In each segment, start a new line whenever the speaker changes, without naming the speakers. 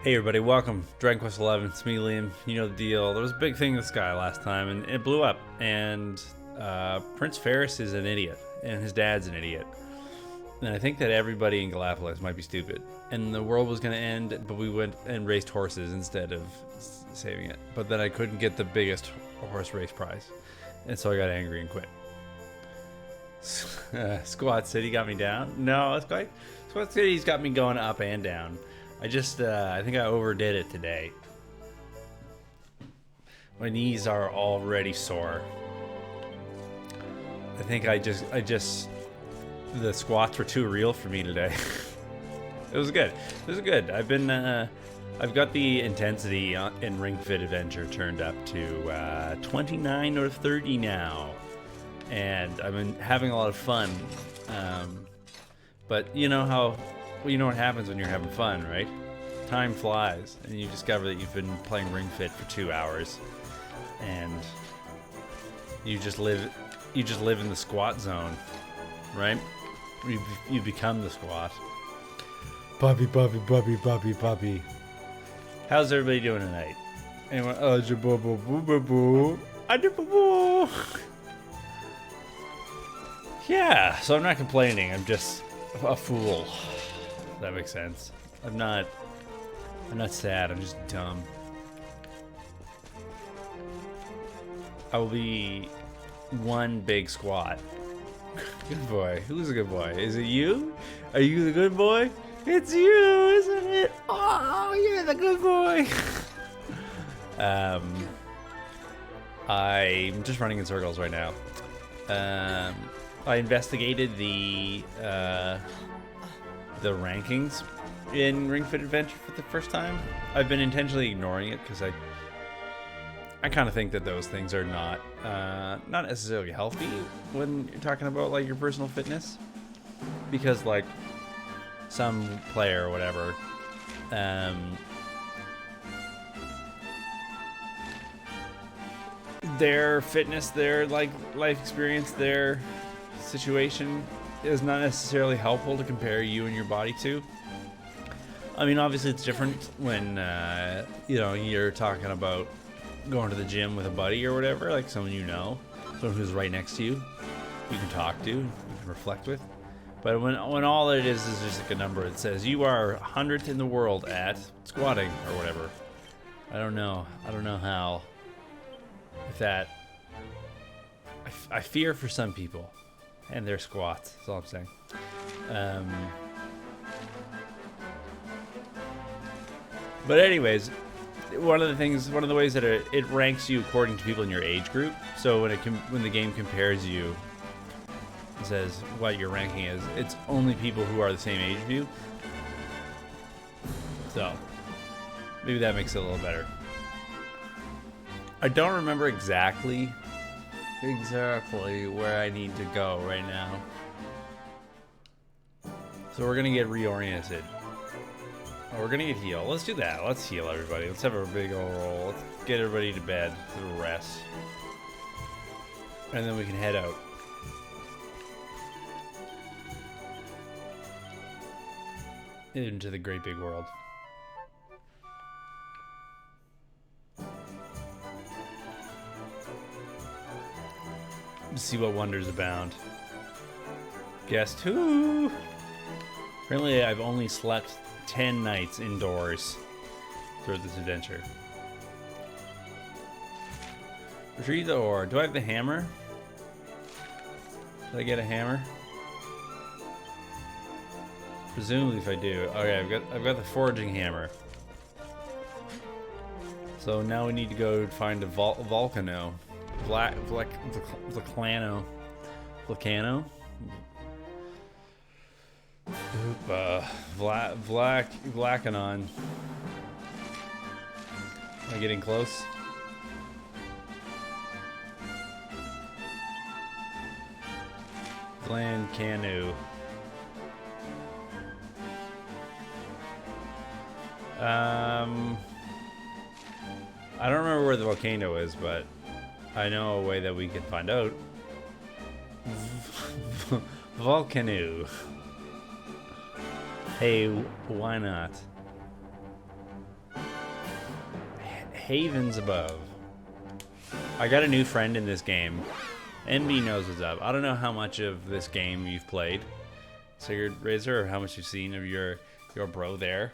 Hey everybody, welcome. Dragon Quest 11. It's me, Liam. You know the deal. There was a big thing in the sky last time, and it blew up. And Prince Ferris is an idiot, and his dad's an idiot. And I think that everybody in Galapagos might be stupid. And the world was going to end, but we went and raced horses instead of saving it. But then I couldn't get the biggest horse race prize, and so I got angry and quit. Squat City got me down. No, Squat City's got me going up and down. I think I overdid it today. My knees are already sore. I think the squats were too real for me today. It was good. It was good. I've got the intensity in Ring Fit Adventure turned up to 29 or 30 now. And I've been having a lot of fun. But you know what happens when you're having fun, right? Time flies, and you discover that you've been playing Ring Fit for 2 hours, and you just live in the squat zone, right? You become the squat. Bobby. How's everybody doing tonight? Anyone? Yeah, so I'm not complaining. I'm just a fool. That makes sense. I'm not sad, I'm just dumb. I will be one big squat. Good boy. Who's a good boy? Is it you? Are you the good boy? It's you, isn't it? Oh, you're the good boy. I'm just running in circles right now. I investigated the rankings in Ring Fit Adventure for the first time. I've been intentionally ignoring it because I kind of think that those things are not necessarily healthy when you're talking about like your personal fitness, because like some player or whatever their fitness, their like life experience, their situation is not necessarily helpful to compare you and your body to. I mean, obviously it's different when you're talking about going to the gym with a buddy or whatever, like someone someone who's right next to you can talk to, you can reflect with. But when all it is just like a number, it says you are 100th in the world at squatting or whatever. I don't know how. If that, I fear for some people and their squats. That's all I'm saying. But anyways, one of the ways that it ranks you according to people in your age group. So when the game compares you, it says what your ranking is. It's only people who are the same age as you. So maybe that makes it a little better. I don't remember exactly where I need to go right now. So we're gonna get reoriented. Oh, we're gonna get healed. Let's do that. Let's heal everybody. Let's have a big old roll. Let's get everybody to bed, to rest. And then we can head out. Into the great big world. See what wonders abound. Guess who? Apparently I've only slept 10 nights indoors throughout this adventure. Retrieve the ore. Do I have the hammer? Did I get a hammer? Presumably if I do. Okay, I've got the foraging hammer. So now we need to go find a volcano. Volcano. Vlacanon. Am I getting close? Vlacano. I don't remember where the volcano is, but I know a way that we can find out. Volcano. Hey, why not? Havens above. I got a new friend in this game. NB knows what's up. I don't know how much of this game you've played, Sigurd Razor, or how much you've seen of your bro there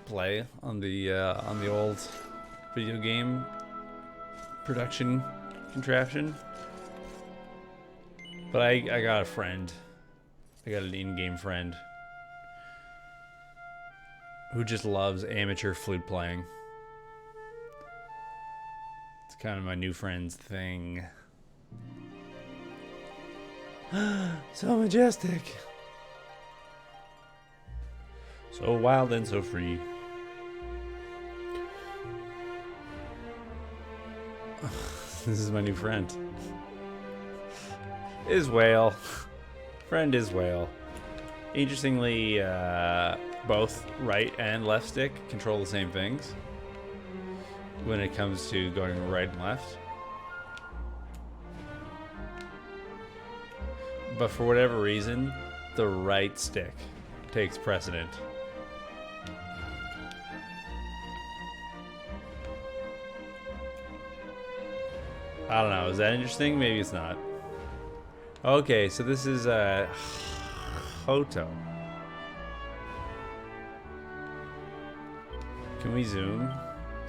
play on the old video game production contraption. But I got a friend. I got an in-game friend who just loves amateur flute playing. It's kind of my new friend's thing. So majestic. So wild and so free. This is my new friend. Is whale. Friend is whale. Interestingly, both right and left stick control the same things when it comes to going right and left. But for whatever reason, the right stick takes precedent. I don't know, is that interesting? Maybe it's not. Okay, so this is Hoto. Can we zoom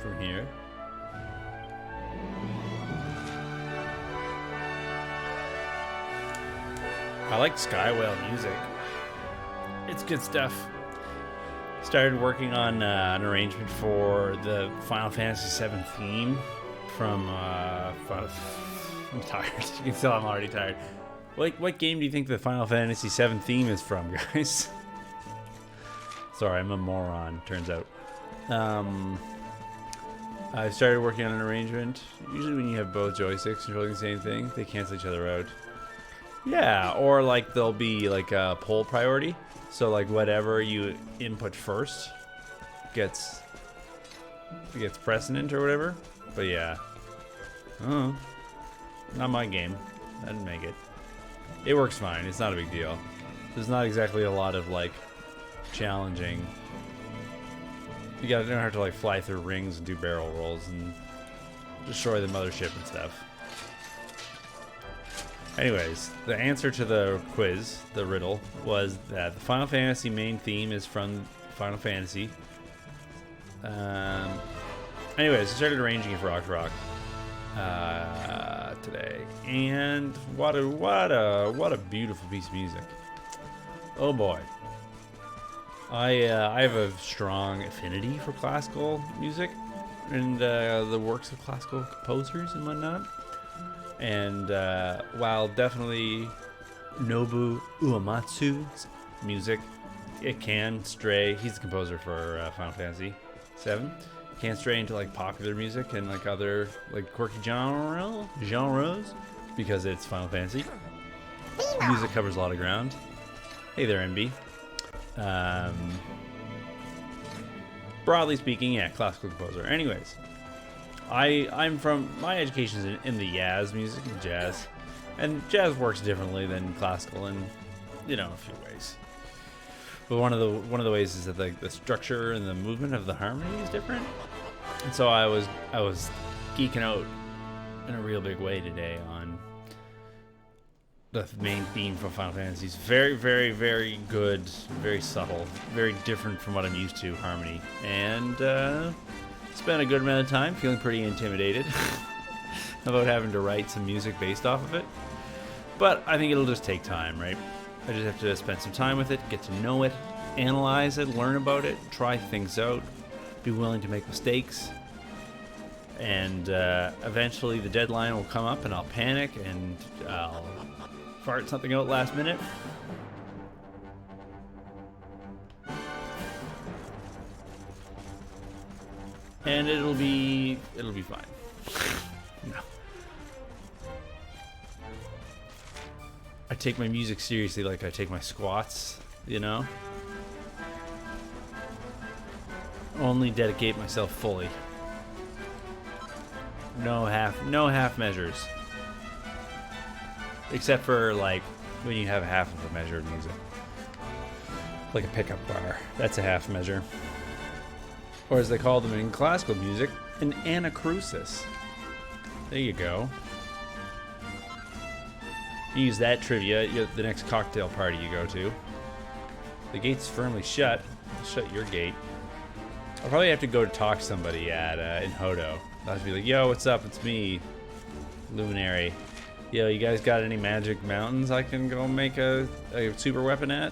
from here? I like Skywhale music. It's good stuff. Started working on an arrangement for the Final Fantasy VII theme from I'm tired. You can tell I'm already tired. What game do you think the Final Fantasy VII theme is from, guys? Sorry, I'm a moron, turns out. I started working on an arrangement. Usually when you have both joysticks controlling the same thing, they cancel each other out. Yeah, or like there'll be like a poll priority. So like whatever you input first gets precedent or whatever. But yeah. Oh, not my game. I didn't make it. It works fine. It's not a big deal. There's not exactly a lot of like challenging. You don't have to like fly through rings and do barrel rolls and destroy the mothership and stuff. Anyways, the answer to the quiz, the riddle, was that the Final Fantasy main theme is from Final Fantasy. Anyways, I started arranging it for Rock today, and what a beautiful piece of music. Oh boy, I have a strong affinity for classical music and the works of classical composers and whatnot. And while definitely Nobu Uematsu's music, it can stray. He's the composer for Final Fantasy VII. Can stray into like popular music and like other like quirky genres because it's Final Fantasy. Music covers a lot of ground. Hey there, NB. Broadly speaking, yeah, classical composer. Anyways. I'm from, my education is in the jazz music and jazz, and jazz works differently than classical in, a few ways. But one of the ways is that the structure and the movement of the harmony is different. And so I was geeking out in a real big way today on the main theme from Final Fantasy. It's very, very, very good, very subtle, very different from what I'm used to harmony, and spent a good amount of time feeling pretty intimidated about having to write some music based off of it. But I think it'll just take time, right? I just have to spend some time with it, get to know it, analyze it, learn about it, try things out, be willing to make mistakes. And eventually the deadline will come up and I'll panic and I'll fart something out last minute. And it'll be fine. No. I take my music seriously like I take my squats, Only dedicate myself fully. No half measures. Except for like when you have half of a measure of music. Like a pickup bar. That's a half measure. Or as they call them in classical music, an anacrusis. There you go. You use that trivia at the next cocktail party you go to. The gate's firmly shut. Shut your gate. I'll probably have to go to talk to somebody at in Hodo. I'll have to be like, yo, what's up? It's me, Luminary. Yo, you guys got any magic mountains I can go make a super weapon at?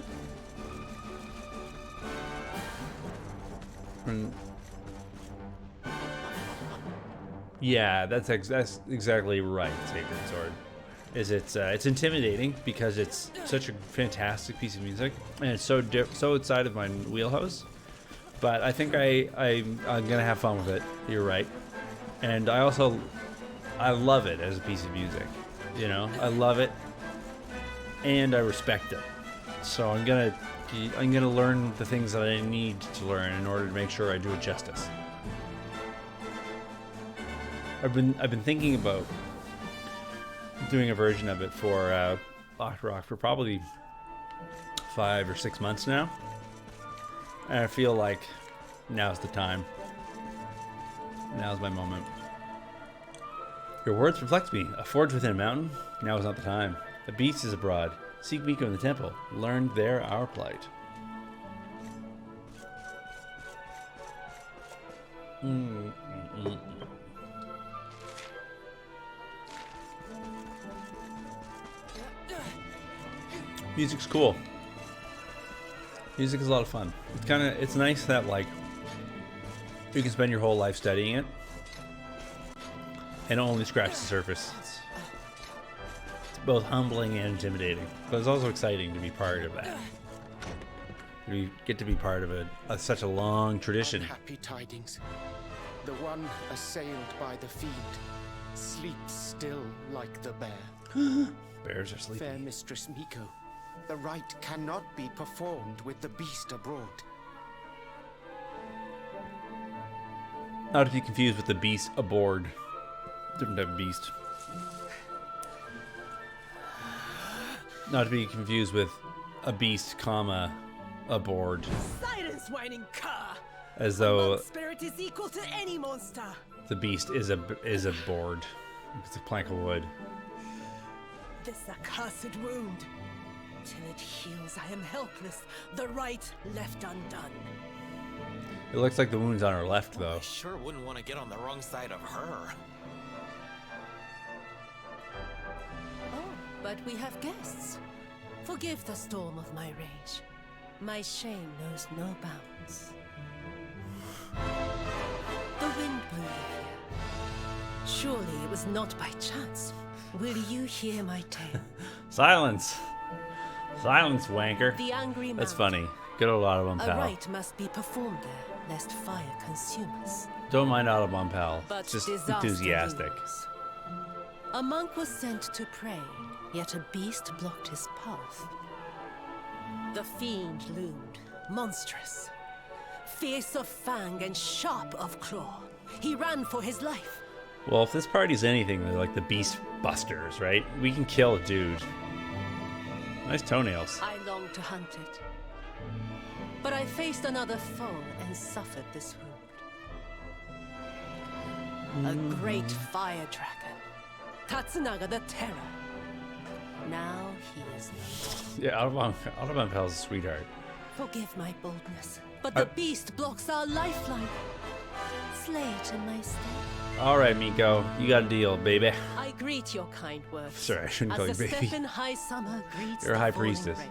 Yeah, that's exactly right, Sacred Sword. It's intimidating because it's such a fantastic piece of music and it's so outside of my wheelhouse. But I think I'm gonna have fun with it. You're right, and I love it as a piece of music. You know, I love it, and I respect it. So I'm gonna learn the things that I need to learn in order to make sure I do it justice. I've been thinking about doing a version of it for Locked Rock for probably 5 or 6 months now, and I feel like now's the time. Now's my moment. Your words reflect me. A forge within a mountain? Now is not the time. A beast is abroad. Seek Miko in the temple. Learn there our plight. Music's cool. Music is a lot of fun. It's nice that like you can spend your whole life studying it and only scratch the surface. It's both humbling and intimidating, but it's also exciting to be part of that. We get to be part of such a long tradition.
Happy tidings. The one assailed by the fiend sleeps still like the bear.
Bears are sleeping.
Fair Mistress Miko, the rite cannot be performed with the beast abroad.
Not to be confused with the beast aboard. Different type of beast. Not to be confused with a beast, comma, aboard.
Silence, whining cur!
As though
spirit is equal to any monster.
the beast is aboard. It's a plank of wood.
This accursed wound. Till it heals, I am helpless. The right left undone.
It looks like the wound's on her left, though.
I sure wouldn't want to get on the wrong side of her.
Oh, but we have guests. Forgive the storm of my rage. My shame knows no bounds. The wind blew you here. Surely it was not by chance. Will you hear my tale?
Silence! Silence, wanker.
The angry
That's
mountain.
funny. Good old Audubon
A
Pal.
rite must be performed there, lest fire consume us.
Don't mind Audubon Pal.
But
Just
disaster
enthusiastic.
looms. A monk was sent to pray, yet a beast blocked his path. The fiend loomed, monstrous. Fierce of fang and sharp of claw. He ran for his life.
Well, if this party's anything, they're like the Beast Busters, right? We can kill a dude. Nice toenails.
I longed to hunt it. But I faced another foe and suffered this wound. A great fire dragon. Tatsunaga the Terror. Now he is not.
Yeah, Audubon Pal's a sweetheart.
Forgive my boldness, but the beast blocks our lifeline. Slay it in my stead.
All right, Miko, you got a deal, baby.
I greet your kind words.
Sorry, I shouldn't
as
call you
the
baby.
step in high summer greets
You're a
the
high
falling
priestess.
rain.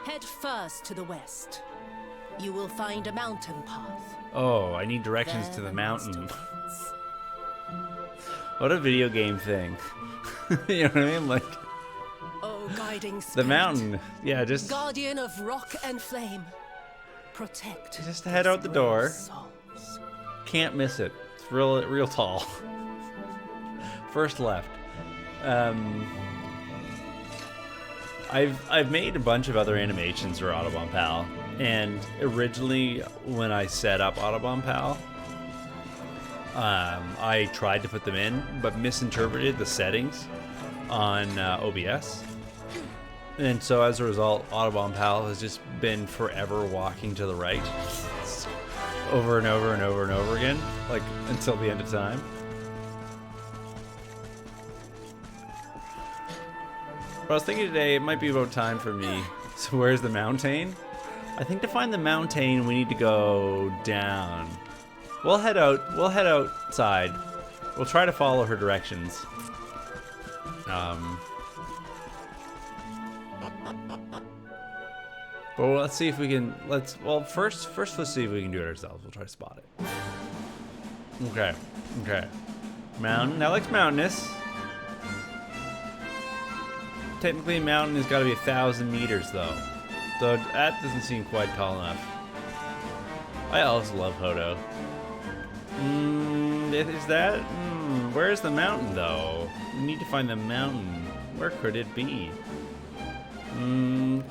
Head first to the west. You will find a mountain path.
Oh, I need directions
There
to the
monster
mountain.
waits.
What a video game thing. You know what I mean? Like,
Oh, guiding
the
spirit.
mountain. Yeah, just
Guardian of rock and flame. Protect.
Just head out the
these
door.
brave souls.
can't miss it. It's real tall. First left. I've made a bunch of other animations for Audubon Pal, and originally when I set up Audubon Pal, I tried to put them in, but misinterpreted the settings on OBS. And so as a result, Audubon Pal has just been forever walking to the right. over and over and over and over again, like until the end of time. But I was thinking today it might be about time for me. So where's the mountain? I think to find the mountain we need to go down. We'll head out. We'll head outside. We'll try to follow her directions. But let's see if we can. Well, first let's see if we can do it ourselves. We'll try to spot it. Okay. Okay. Mountain. That looks mountainous. Technically, a mountain has got to be 1,000 meters, though. So that doesn't seem quite tall enough. I also love Hodo. Is that? Where's the mountain, though? We need to find the mountain. Where could it be?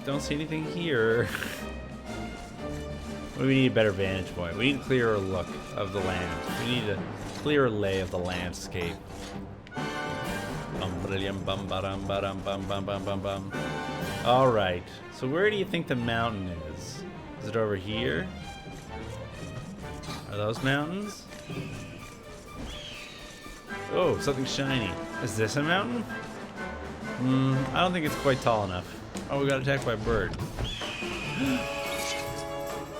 Don't see anything here. We need a better vantage point. We need a clearer look of the land. We need a clearer lay of the landscape. Alright, so where do you think the mountain is? Is it over here? Are those mountains? Oh, something shiny. Is this a mountain? I don't think it's quite tall enough. Oh, we got attacked by a bird.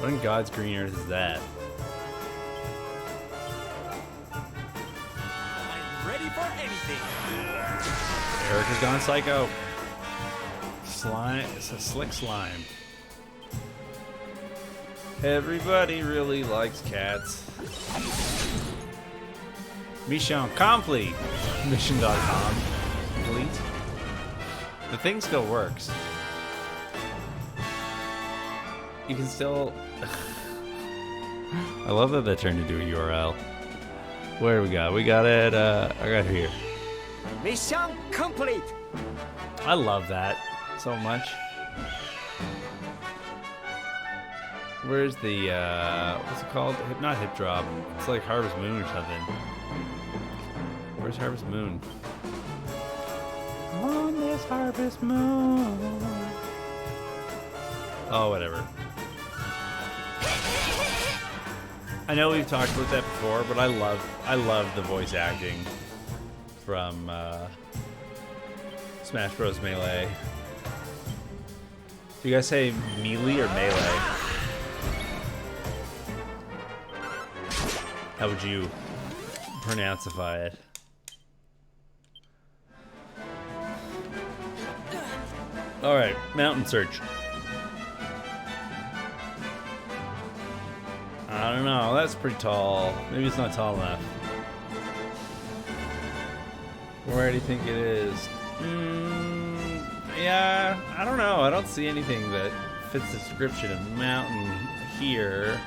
What in God's green earth is that?
I'm ready for anything.
Eric has gone psycho. Slime. It's a slick slime. Everybody really likes cats. Mission complete. Mission.com. Complete. The thing still works. You can still... I love that turned into a URL. Where do we got? We got it, I got it here.
Mission complete.
I love that so much. Where's the, what's it called? Not hip drop. It's like Harvest Moon or something. Where's Harvest Moon? On this Harvest Moon. Oh, whatever. I know we've talked about that before, but I love the voice acting from Smash Bros. Melee. Do you guys say melee or melee? How would you pronounceify it? Alright, mountain search. I don't know, that's pretty tall. Maybe it's not tall enough. Where do you think it is? Yeah, I don't know. I don't see anything that fits the description of mountain here.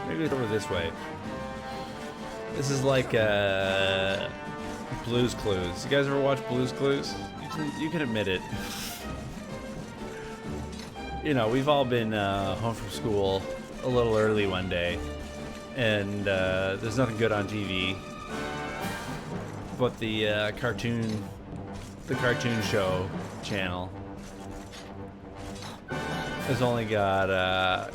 Maybe it's over this way. This is like Blue's Clues. You guys ever watch Blue's Clues? You can admit it. You know, we've all been home from school a little early one day, and there's nothing good on TV. But the cartoon show channel has only got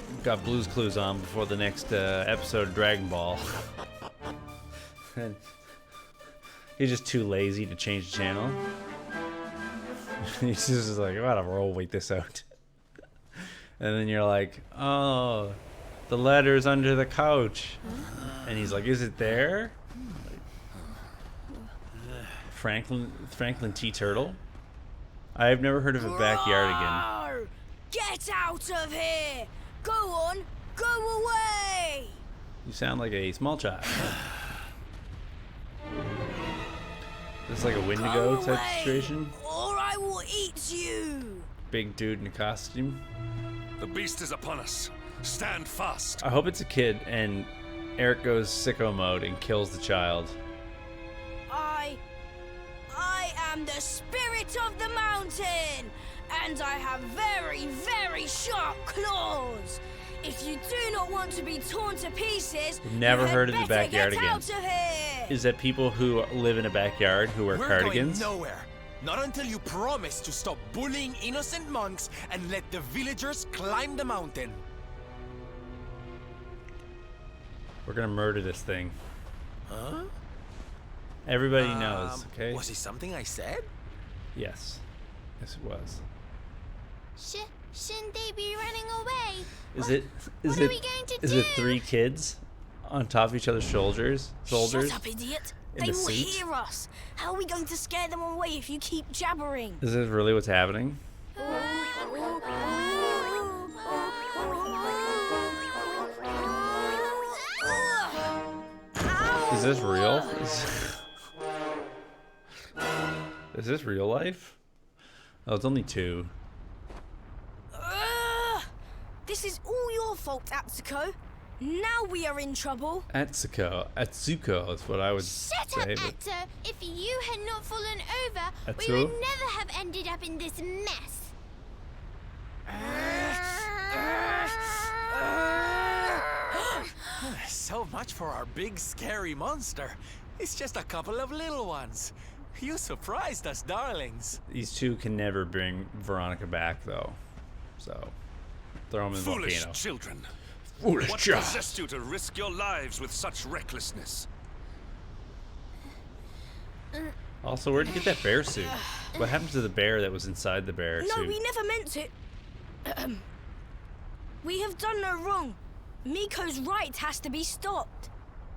Blue's Clues on before the next episode of Dragon Ball. And he's just too lazy to change the channel. He's just like, whatever, I'll wait this out. And then you're like, oh, the letter's under the couch. And he's like, is it there? Franklin T. Turtle? I've never heard of a backyard again.
Get out of here! Go on, go away!
You sound like a small child. This is like a Wendigo type situation.
Or I will eat you!
Big dude in a costume.
The beast is upon us. Stand fast.
I hope it's a kid and Eric goes sicko mode and kills the child.
I am the spirit of the mountain, and I have very, very sharp claws. If you do not want to be torn to pieces,
Never
you
heard of the
had better
backyard
get
again.
out of here.
Is that people who live in a backyard who wear
We're
cardigans?
going nowhere. Not until you promise to stop bullying innocent monks and let the villagers climb the mountain.
We're gonna murder this thing.
Huh?
Everybody knows, okay?
Was it something I said?
Yes. Yes, it was.
Shouldn't they be running away?
Is
What are we going to
is
do?
it 3 kids on top of each other's shoulders?
Shut up, idiot!
In
They
the
will
suits?
hear us. How are we going to scare them away if you keep jabbering?
Is this really what's happening? Is this real? Is this real life? Oh, it's only 2.
This is all your fault, Atsuko. Now we are in trouble.
Atsuko is what I would
Shut
say.
up, Atto! If you had not fallen over, we
Atto?
would never have ended up in this mess.
So much for our big scary monster. It's just a couple of little ones. You surprised us, darlings.
These 2 can never bring Veronica back, though. So, throw them in the
Foolish
volcano.
children.
Foolish
What
child.
possessed you to risk your lives with such recklessness?
Also, where'd you get that bear suit? What happened to the bear that was inside the bear
No,
suit?
we never meant to. We have done no wrong. Miko's right has to be stopped.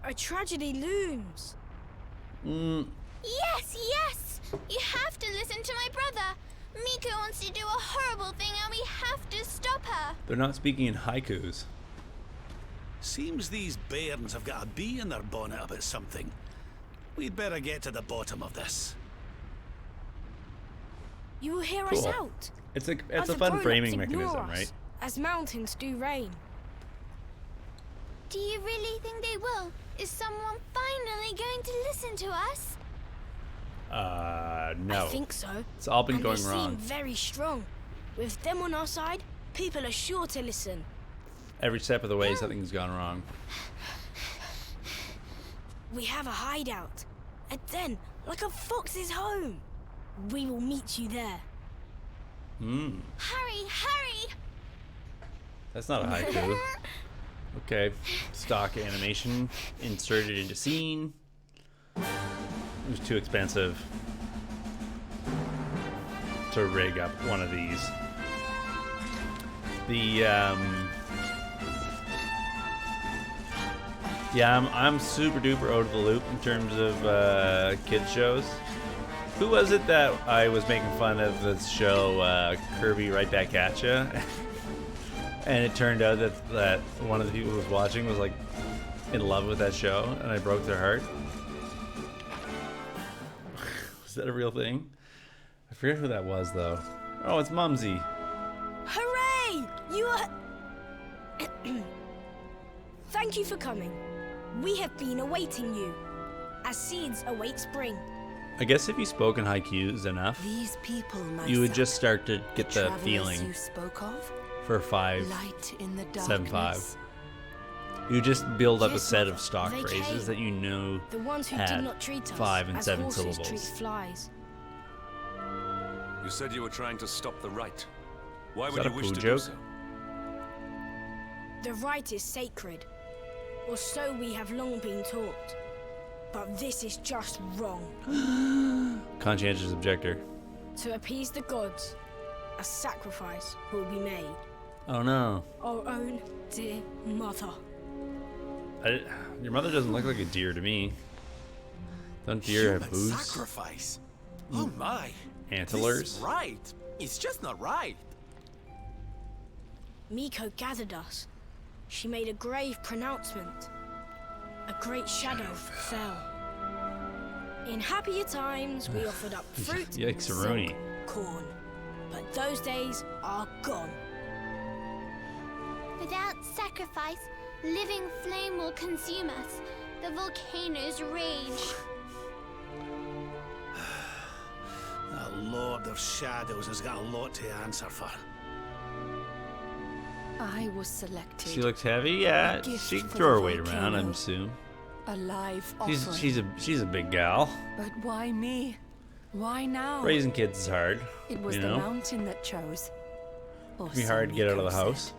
A tragedy looms.
Yes, yes! You have to listen to my brother. Miko wants to do a horrible thing and we have to stop her.
They're not speaking in haikus.
Seems these bairns have got a bee in their bonnet about something. We'd better get to the bottom of this.
You will hear us
Cool.
out.
It's a
Other
fun
grown-ups
framing
ignore
mechanism,
us,
right?
As mountains do rain.
Do you really think they will? Is someone finally going to listen to us?
No.
I think so.
It's all been
And
going
they
wrong.
seem very strong. With them on our side, people are sure to listen.
Every step of the way, something's gone wrong.
We have a hideout. A den, like a fox's home. We will meet you there.
Hurry, hurry!
That's not a haiku. Okay. Stock animation inserted into scene. It was too expensive to rig up one of these. Yeah, I'm super duper out of the loop in terms of kids shows. Who was it that I was making fun of this show, Kirby Right Back At Ya? And it turned out that one of the people who was watching was like in love with that show, and I broke their heart. Was that a real thing? I forget who that was though. Oh, it's Mumsy.
Hooray! You are... Thank you for coming. We have been awaiting you, as seeds await spring.
I guess if you spoke in haikus enough,
These people, my
you would
son,
just start to get the
travelers
feeling
you spoke of,
for 5,
light in the
7, 5.
darkness.
You just build up a
Yes,
set
Mother.
of stock
They
phrases
came.
that you knew
The ones who
had
did not treat us
5 and
as
7
horses
syllables.
treat flies.
You said you were trying to stop the right. Why
Is
would
that
you
a
wish
poo
to
joke?
do so?
The right is sacred, or so we have long been taught. But this is just wrong.
Conscientious objector.
To appease the gods, a sacrifice will be made.
Oh no.
Our own dear mother.
Your mother doesn't look like a deer to me. Don't deer have
Human
hooves?
sacrifice. Oh my.
Antlers?
This is right. It's just not right.
Miko gathered us. She made a grave pronouncement. A great shadow fell. In happier times, we offered up fruit,
Yikes-a-rooney.
silk, corn. But those days are gone.
Without sacrifice, living flame will consume us. The volcanoes rage.
That Lord of Shadows has got a lot to answer for.
I was selected.
She looks heavy, yeah.
A gift
She can
for
throw her
the
weight around, I'm
volcano.
assuming.
A live offering.
She's a big gal.
But why me? Why now?
Raising kids is hard.
It was
you
the
know?
mountain that chose. Or
It'd be
so
hard to get out of
Miko
the house.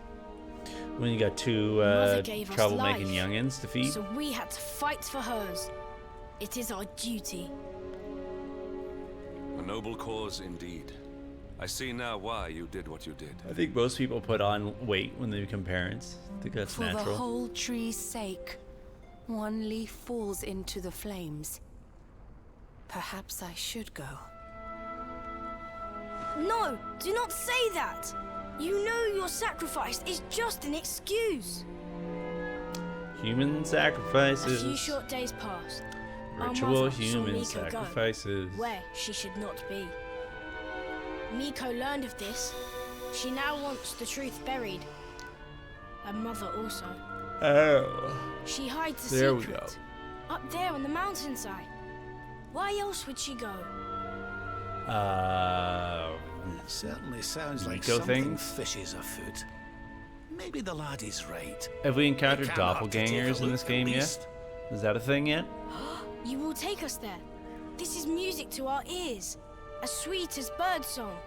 When you got two
Mother gave us
troublemaking
life,
youngins to feed.
so we had to fight for hers. It is our duty.
A noble cause indeed. I see now why you did what you did.
I think most people put on weight when they become parents. I think that's
For
natural.
the whole tree's sake, one leaf falls into the flames. Perhaps I should go.
No, do not say that. You know your sacrifice is just an excuse.
Human
A
sacrifices.
few short days passed. Our
Ritual
mother saw
human
Miko go,
sacrifices.
where she should not be. Miko learned of this. She now wants the truth buried. Her mother also.
Oh.
She hides the
There we
secret. Up there on the mountainside. Why else would she go?
Certainly sounds like
Miko
something
things?
fishy's afoot. Maybe the laddie's right.
Have we encountered
It can't hurt to take a
doppelgangers in
look,
this
at
game
least.
yet? Is that a thing yet?
You will take us there. This is music to our ears. As sweet as birdsong.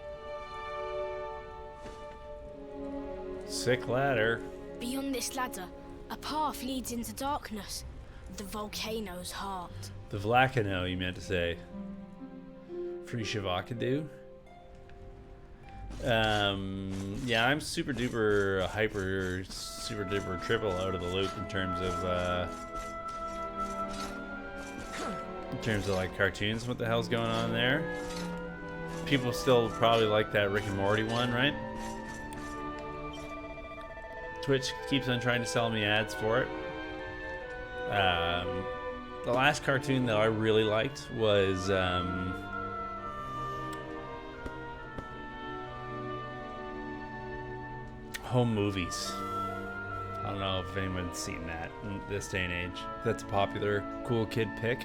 Sick ladder.
Beyond this ladder, a path leads into darkness. The volcano's heart.
The Vlacano, you meant to say. Free Shavakadu. Yeah, I'm super duper hyper super duper triple out of the loop in terms of like cartoons. What the hell's going on there? People still probably like that Rick and Morty one, right? Twitch keeps on trying to sell me ads for it. The last cartoon that I really liked was Home Movies. I don't know if anyone's seen that in this day and age. That's a popular cool kid pick.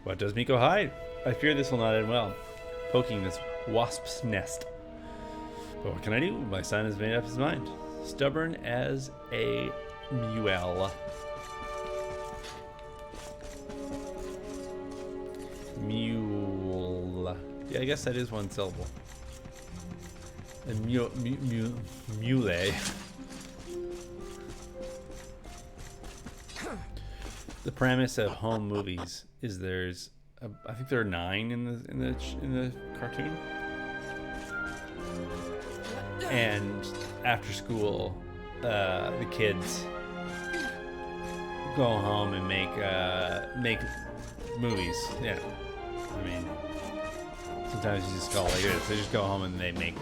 What does Miko hide? I fear this will not end well. Poking this wasp's nest. But what can I do? My son has made up his mind. Stubborn as a mule. Mule. Yeah, I guess that is one syllable. A mule. The premise of Home Movies is I think there are 9 in the cartoon. And after school, the kids go home and make movies. Yeah, I mean, sometimes you just go like this. They just go home and they make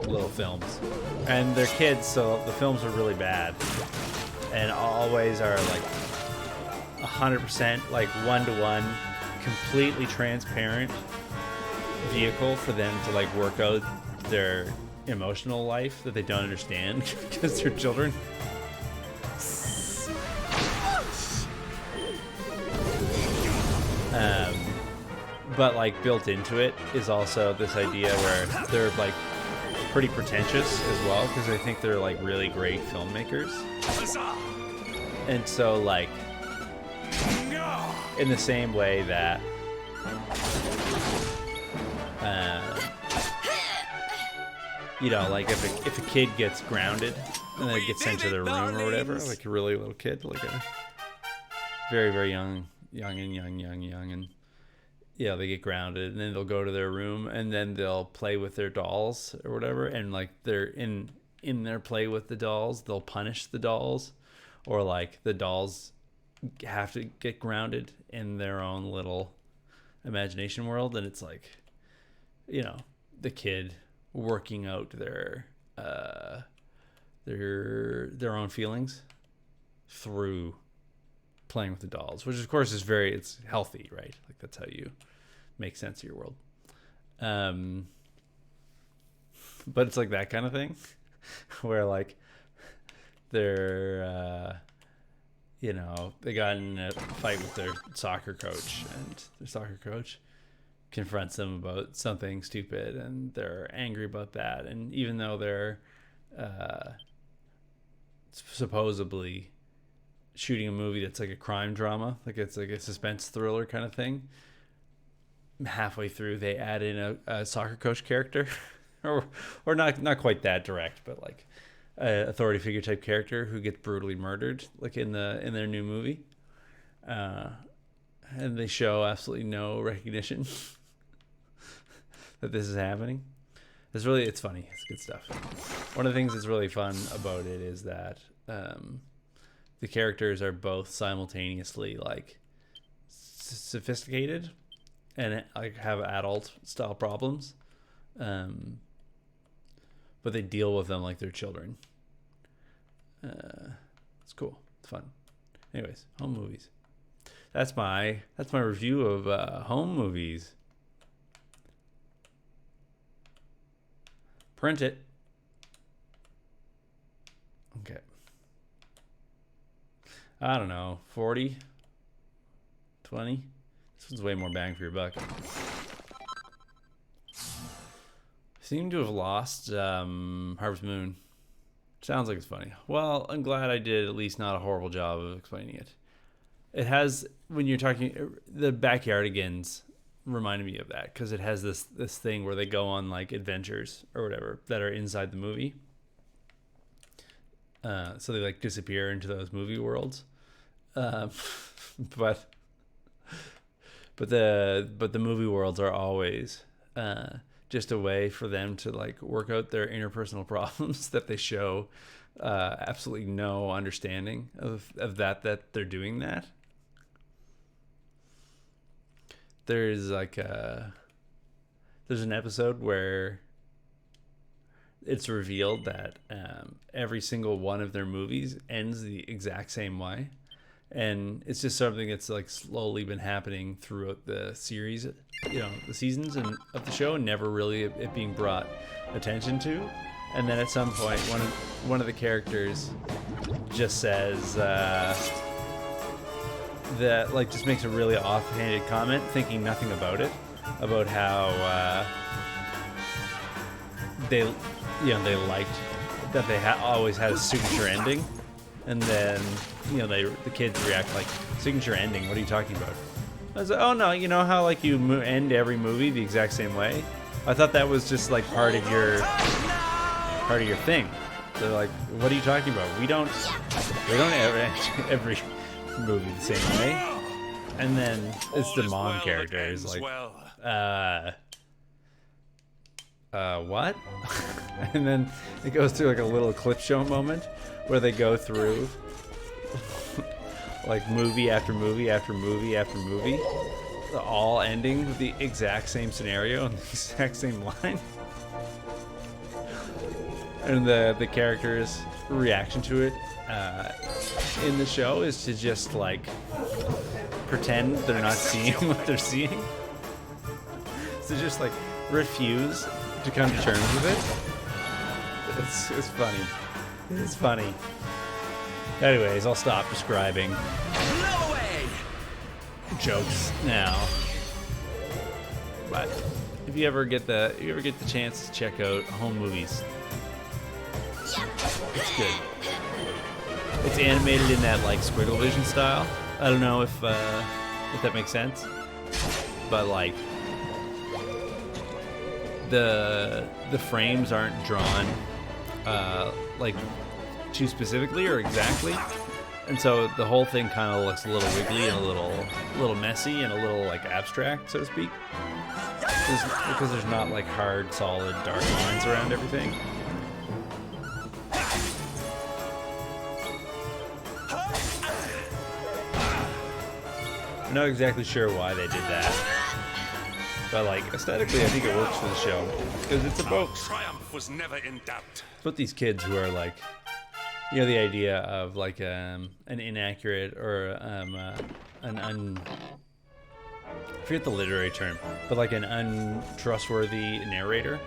little films, and they're kids, so the films are really bad, and always are like 100% like one-to-one, completely transparent vehicle for them to like work out their emotional life that they don't understand because they're children. But like built into it is also this idea where they're like pretty pretentious as well, because I think they're like really great filmmakers. And so like in the same way that you know, like if a kid gets grounded and then gets sent to their room or whatever, like a really little kid, like a very, very young, and yeah, they get grounded and then they'll go to their room and then they'll play with their dolls or whatever, and like they're in their play with the dolls, they'll punish the dolls, or like the dolls have to get grounded in their own little imagination world, and it's like, you know, the kid working out their own feelings through playing with the dolls, which of course is it's healthy, right? Like that's how you make sense of your world. But it's like that kind of thing where like they're you know, they got in a fight with their soccer coach, and their soccer coach confronts them about something stupid, and they're angry about that. And even though they're supposedly shooting a movie that's like a crime drama, like it's like a suspense thriller kind of thing, halfway through they add in a soccer coach character or not quite that direct, but like authority figure type character who gets brutally murdered, like in their new movie, and they show absolutely no recognition that this is happening. It's funny. It's good stuff. One of the things that's really fun about it is that the characters are both simultaneously like sophisticated and like have adult style problems, but they deal with them like they're children. It's cool. It's fun. Anyways, home movies. That's my review of home movies. Print it. Okay. I don't know, 40, 20. This one's way more bang for your buck. Seem to have lost Harvest Moon. Sounds like it's funny. Well, I'm glad I did at least not a horrible job of explaining it. It has, when you're talking, the Backyardigans reminded me of that, because it has this thing where they go on like adventures or whatever that are inside the movie. So they like disappear into those movie worlds. But the movie worlds are always just a way for them to like work out their interpersonal problems that they show absolutely no understanding of that they're doing that. There's like there's an episode where it's revealed that every single one of their movies ends the exact same way. And it's just something that's like slowly been happening throughout the series, the seasons of the show, and never really it being brought attention to. And then at some point, one of the characters just says that, like, just makes a really offhanded comment, thinking nothing about it, about how they liked that they always had a signature ending. And then, the kids react like, signature ending, what are you talking about? I was like, oh no, you know how like you end every movie the exact same way? I thought that was just like part of your thing. They're like, what are you talking about? We don't ever end every movie the same way. And then it's the mom character is like, what? And then it goes through like a little clip show moment where they go through like movie after movie after movie after movie, all ending with the exact same scenario and the exact same line. And the character's reaction to it in the show is to just like pretend they're not seeing what they're seeing. So just like refuse to come to terms with it. It's funny. It's funny. Anyways, I'll stop describing jokes now. But if you ever get the chance to check out home movies, it's good. It's animated in that like Squiggle Vision style. I don't know if that makes sense, but like the frames aren't drawn like too specifically or exactly, and so the whole thing kind of looks a little wiggly and a little messy and a little like abstract, so to speak, because there's not like hard, solid, dark lines around everything. I'm not exactly sure why they did that, but like aesthetically, I think it works for the show because it's about
triumph was never in doubt.
It's about these kids who are like, the idea of like an inaccurate or I forget the literary term, but like an untrustworthy narrator.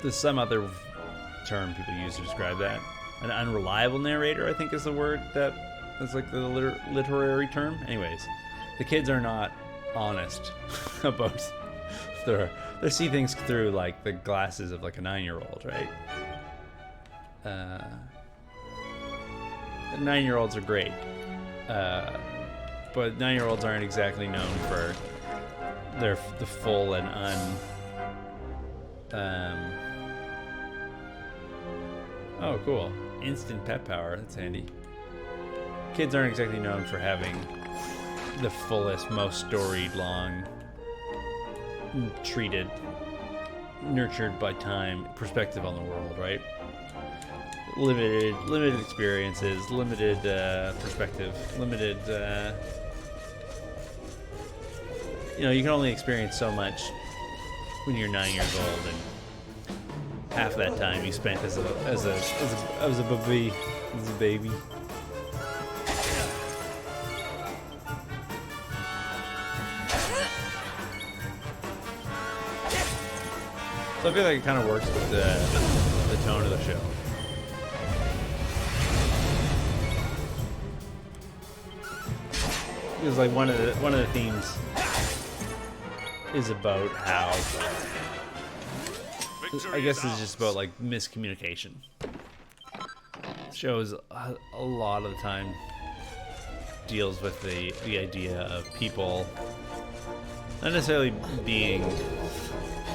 There's some other term people use to describe that. An unreliable narrator, I think, is the word that's like the literary term. Anyways, the kids are not honest about they see things through like the glasses of like a 9-year-old, right? 9-year-olds are great, but 9-year-olds aren't exactly known for the full and Oh, cool. Instant pet power. That's handy. Kids aren't exactly known for having the fullest, most storied, long, treated, nurtured by time perspective on the world, right? Limited experiences, limited perspective, limited. You know, you can only experience so much when you're 9 years old, and half that time you spent as a baby. As a baby. So I feel like it kind of works with the tone of the show. Because like one of the themes is about how, I guess it's just about like miscommunication. Shows a lot of the time deals with the idea of people not necessarily being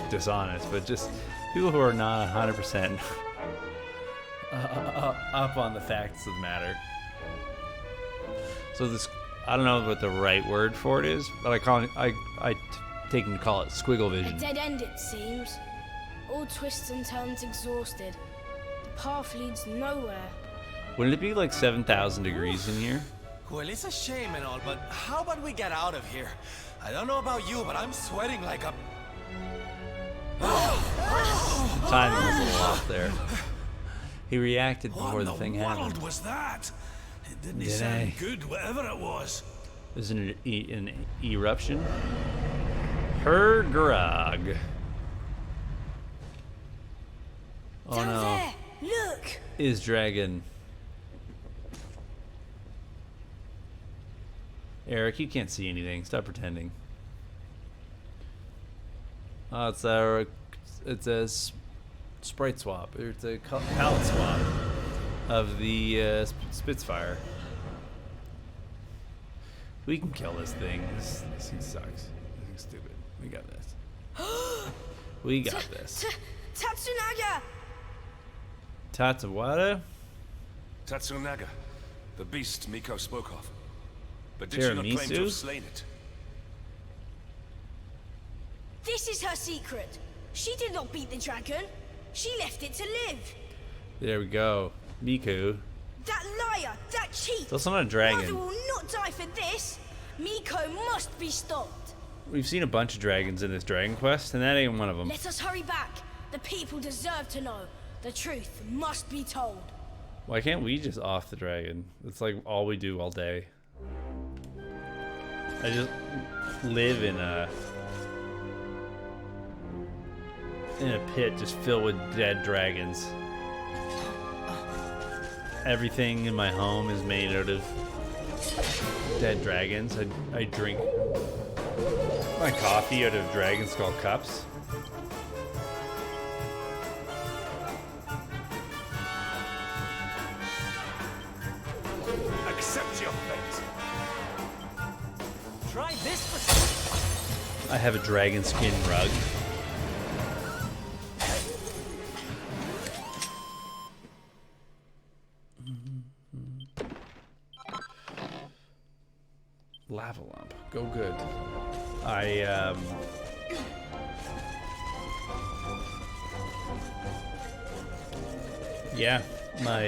dishonest, but just people who are not 100% up on the facts of the matter. So this, I don't know what the right word for it is, but I take them to call it squiggle vision.
A dead end, it seems. All twists and turns exhausted. The path leads nowhere.
Wouldn't it be like 7,000 degrees in here?
Well, it's a shame and all, but how about we get out of here? I don't know about you, but I'm sweating like a...
Timing was a little off there. He reacted before the thing happened.
What was that? It didn't sound good, whatever it was.
Is it an eruption? Erdrea. Oh
Down
no.
there, look!
Is dragon. Eric, you can't see anything. Stop pretending. Oh, it's a sprite swap. It's a palette swap of the Spitfire. We can kill this thing. This thing sucks. This thing's stupid. We got this. We got this.
Tatsunaga!
Tatsawada?
Tatsunaga, the beast Miko spoke of. But did she not claim to have slain it?
This is her secret. She did not beat the dragon. She left it to live.
There we go. Miku.
That liar, that cheat.
It's also not a dragon.
Mother will not die for this. Miko must be stopped.
We've seen a bunch of dragons in this Dragon Quest, and that ain't one of them.
Let us hurry back. The people deserve to know. The truth must be told.
Why can't we just off the dragon? It's like all we do all day. I just live in a pit just filled with dead dragons. Everything in my home is made out of dead dragons. I drink my coffee out of dragon skull cups.
Accept your fate.
Try this for...
I have a dragon skin rug. Lava lump. Go good. Yeah, my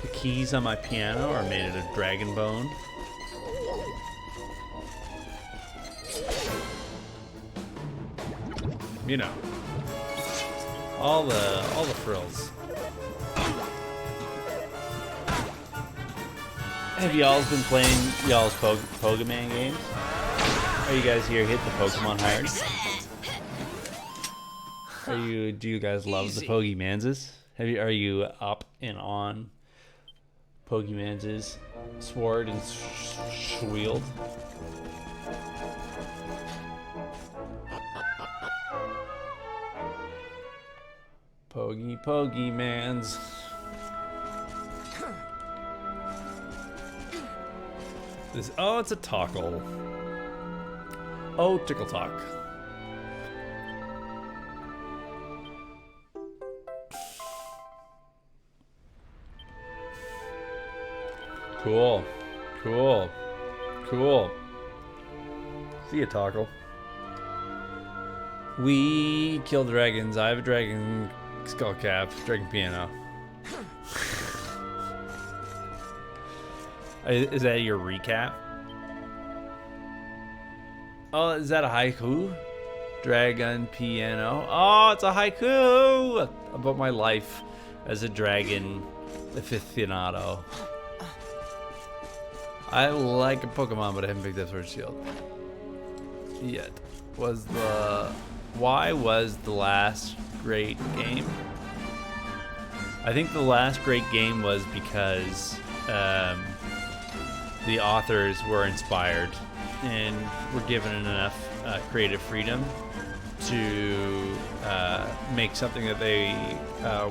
the keys on my piano are made out of dragon bone. You know, all the frills. Have y'all been playing y'all's Pokemon games? Are you guys here hit the Pokemon hard? Do you guys love the Pokemonses? Are you up and on Pokemonses Sword and Shield? Pokemans. It's a Tockle. Oh, Tickle Talk. Cool. Cool. Cool. See ya, Toggle. We kill dragons. I have a dragon skull cap, dragon piano. Is that your recap? Oh, is that a haiku? Dragon piano. Oh, it's a haiku about my life as a dragon aficionado. I like a Pokemon, but I haven't picked up Sword Shield yet. Why was the last great game? I think the last great game was because the authors were inspired and were given enough creative freedom to make something that they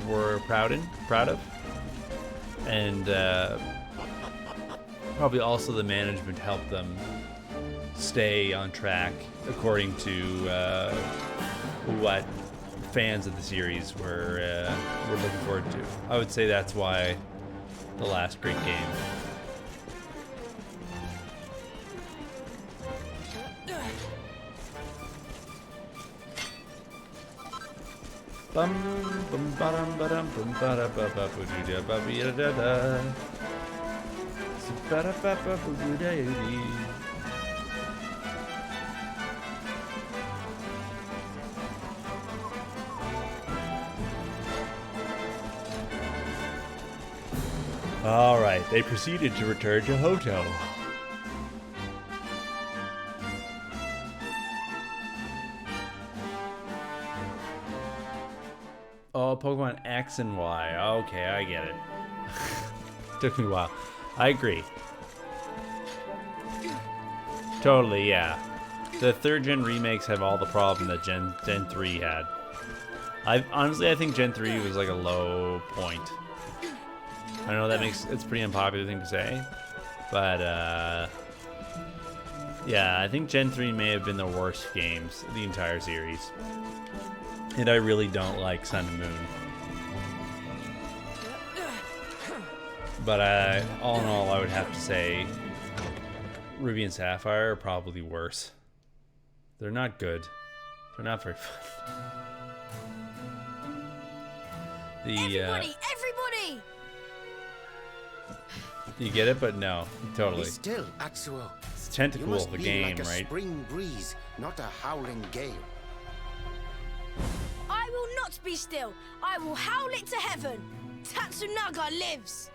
were proud of, and probably also the management helped them stay on track according to what fans of the series were looking forward to. I would say that's why the last great game. Bum bum ba-dum ba-dum bum ba-da ba-ba boo-doo-da ba-be-da-da-da. Ba-da-ba-ba boo-doo-da-dee. All right, they proceeded to return to Hoto. Oh, Pokemon X and Y. Okay, I get it. Took me a while. I agree. Totally, yeah. The third gen remakes have all the problem that Gen 3 had. Honestly, I think Gen 3 was like a low point. I know it's a pretty unpopular thing to say, but yeah, I think Gen 3 may have been the worst games of the entire series. And I really don't like Sun and Moon. But all in all, I would have to say Ruby and Sapphire are probably worse. They're not good. They're not very fun.
Everybody!
You get it, but no, totally.
Be still, Atsuo.
It's Tentacool, the game,
like a
right?
Spring breeze, not a howling gale.
I will not be still. I will howl it to heaven. Tatsunaga lives.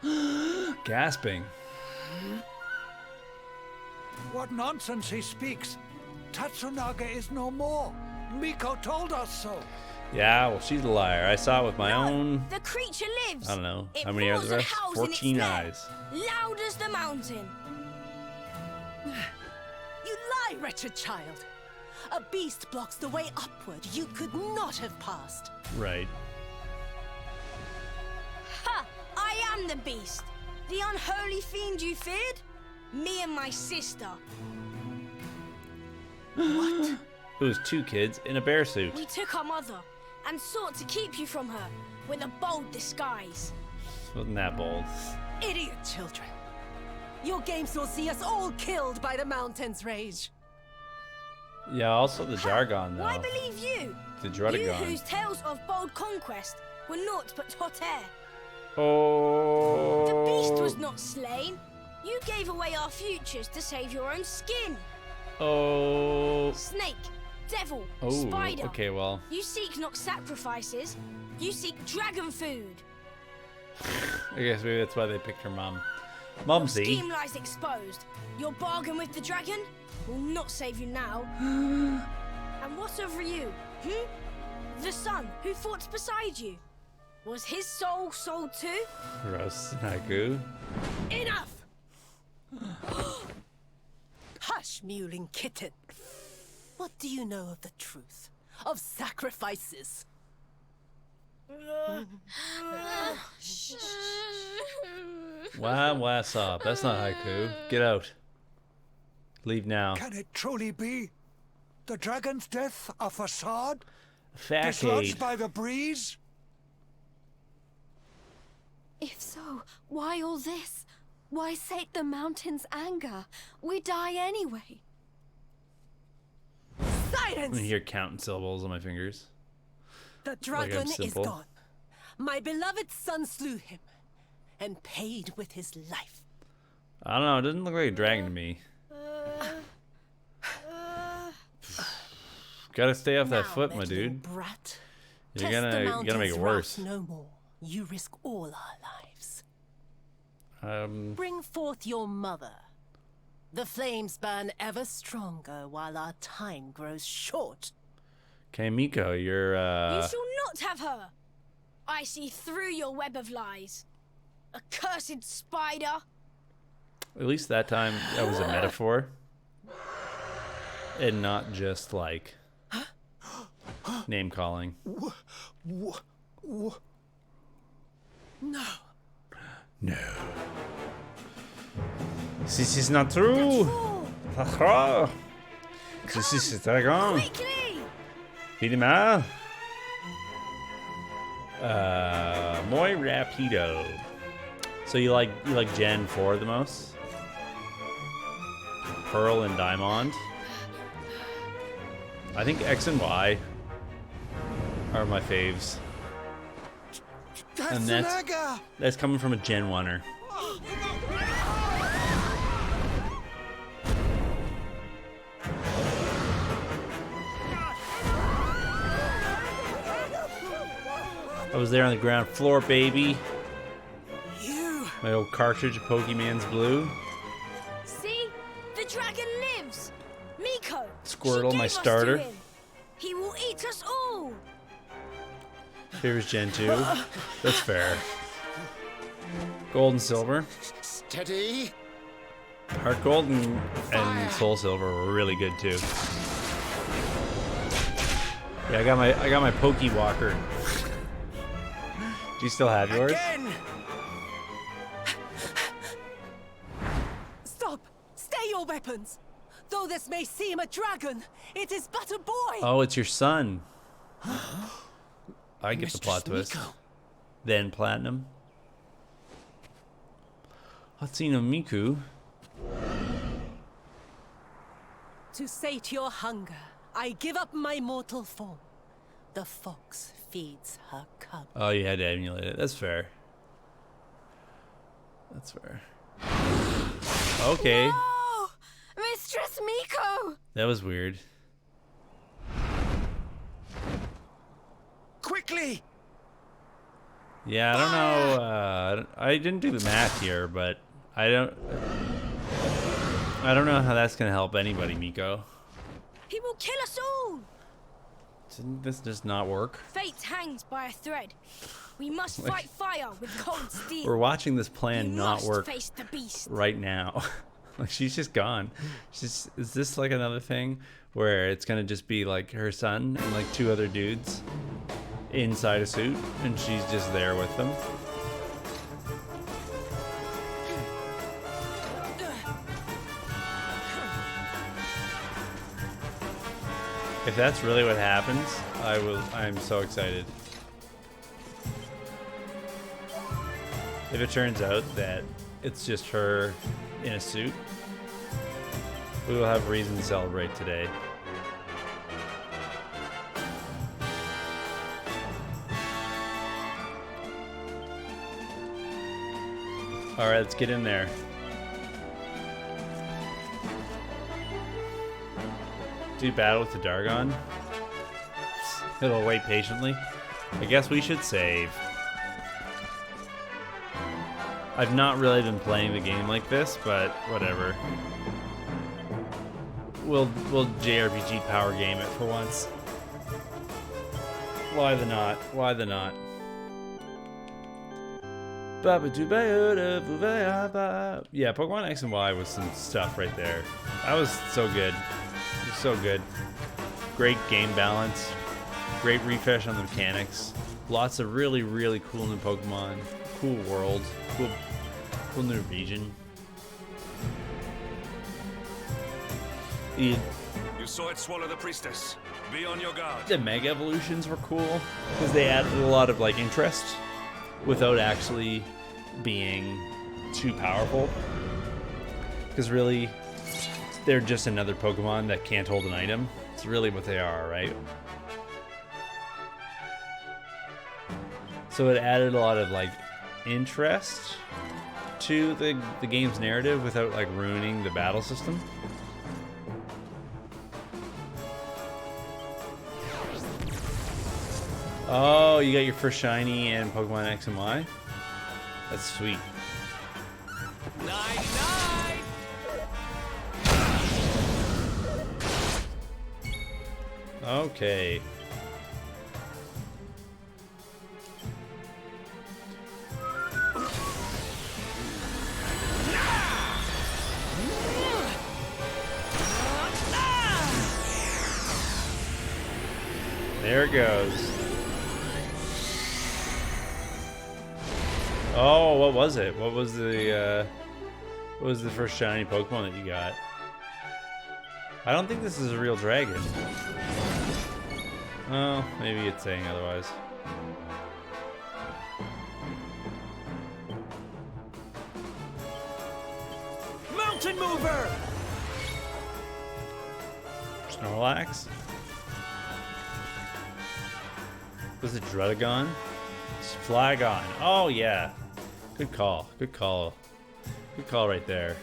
Gasping.
What nonsense he speaks. Tatsunaga is no more. Miko told us so.
Yeah, well, she's a liar. I saw it with my own...
The creature lives.
I don't know.
It
How many
roars
eyes there?
and howls in its
14
lair,
eyes.
loud as the mountain.
You lie, wretched child. A beast blocks the way upward. You could not have passed.
Right.
Ha! I am the beast. The unholy fiend you feared? Me and my sister.
What?
It was 2 kids in a bear suit.
We took our mother and sought to keep you from her with a bold disguise.
Wasn't that bold?
Idiot children. Your games will see us all killed by the mountain's rage.
Yeah, also the Jargon, though.
Why believe you?
The
You
Drudagon.
whose tales of bold conquest were naught but hot air.
Oh.
The beast was not slain. You gave away our futures to save your own skin.
Oh.
Snake, devil,
Oh,
spider.
okay, well.
You seek not sacrifices. You seek dragon food.
I guess maybe that's why they picked her mom. Mumsy.
Scheme lies exposed. Your bargain with the dragon will not save you now. And what of you? The son who fought beside you. Was his soul sold too?
Gross. Haiku.
Enough! Hush, mewling kitten. What do you know of the truth? Of sacrifices?
Wah, stop. That's not haiku. Get out. Leave now.
Can it truly be? The dragon's death a facade?
Facade.
Dislodged by the breeze?
If so, why all this?
Why sate the mountain's anger? We die anyway. Silence!
I hear counting syllables on my fingers.
The
Like I'm
dragon is
simple.
gone. My beloved son slew him and paid with his life.
I don't know. It doesn't look like a dragon to me. Gotta stay off that
Now,
foot, my
meddling
dude.
Brat.
You're
Test the
gonna make
mountain's
it worse.
wrath no more. You risk all our lives.
Um,
Bring forth your mother. The flames burn ever stronger while our time grows short.
okay, Miko, you're
You shall not have her. I see through your web of lies. Accursed spider.
at least that time that was a metaphor, and not just like name calling.
No.
No. This is not true. Haha. This is a dragon.
Quickly!
Pidima. Muy rapido. So you like Gen 4 the most? Pearl and Diamond. I think X and Y are my faves. And that's coming from a Gen 1er. I was there on the ground floor, baby. My old cartridge of Pokemon's Blue.
See? The dragon lives! Miko!
Squirtle,
she
my
gave us to
starter.
him. He will eat us all!
Here's Gen 2. That's fair. Gold and Silver.
Steady.
Heart Gold and Soul Silver were really good too. Yeah, I got my Poke Walker. Do you still have yours?
Stop! Stay your weapons! Though this may seem a dragon, it is but a boy!
Oh, it's your son. I get the plot twist. Then Platinum. Hatsune Miku.
To sate your hunger, I give up my mortal form. The fox feeds her cub.
Oh, you had to emulate it. That's fair. That's fair. Okay.
Oh! Mistress Miko!
That was weird.
Quickly!
Yeah, I don't know. I didn't do the math here, but I don't know how that's gonna help anybody, Miko.
He will kill us all!
Didn't this just not work?
Fate hangs by a thread. We must fight fire with cold steel.
We're watching this plan
You
not
must
work
face the beast.
right now. Like she's just gone. Is this like another thing where it's gonna just be like her son and like two other dudes inside a suit, and she's just there with them? If that's really what happens, I'm so excited. If it turns out that it's just her in a suit, we will have reason to celebrate today. Alright, let's get in there. Do battle with the Dargon. It'll wait patiently. I guess we should save. I've not really been playing the game like this, but whatever. We'll JRPG power game it for once. Why the not? Why the not? Yeah, Pokemon X and Y was some stuff right there. That was so good. It was so good. Great game balance. Great refresh on the mechanics. Lots of really, really cool new Pokemon. Cool world. Cool new region.
You saw it swallow the priestess. Be on your guard.
The Mega Evolutions were cool because they added a lot of like interest without actually being too powerful. Because really, they're just another Pokemon that can't hold an item. It's really what they are, right? So it added a lot of like interest to the game's narrative without like ruining the battle system. Oh, you got your first shiny in Pokemon X and Y? That's sweet.
99!
Okay. There it goes. Oh, what was it? What was the first shiny Pokemon that you got? I don't think this is a real dragon. Oh, maybe it's saying otherwise.
Mountain mover!
Snorlax? Was it Druddigon? It's Flygon. Oh yeah. Good call. Good call. Good call right there.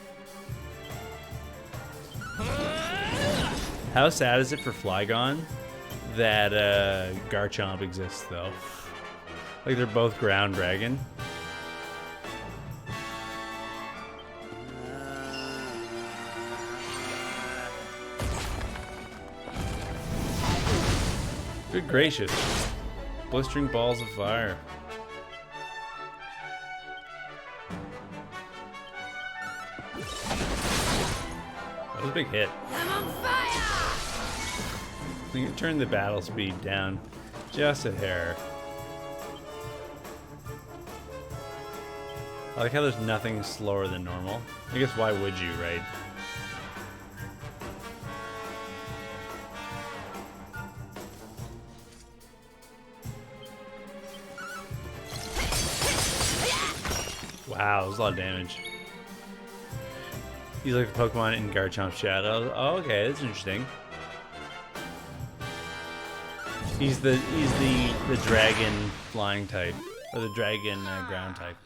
How sad is it for Flygon that Garchomp exists though? Like they're both ground dragon. Good gracious. Blistering balls of fire. That was a big hit.
I'm on fire!
You can turn the battle speed down just a hair. I like how there's nothing slower than normal. I guess why would you, right? Wow, that was a lot of damage. He's like the Pokemon in Garchomp's shadow. Oh, okay, that's interesting. He's the dragon flying type, or the dragon ground type,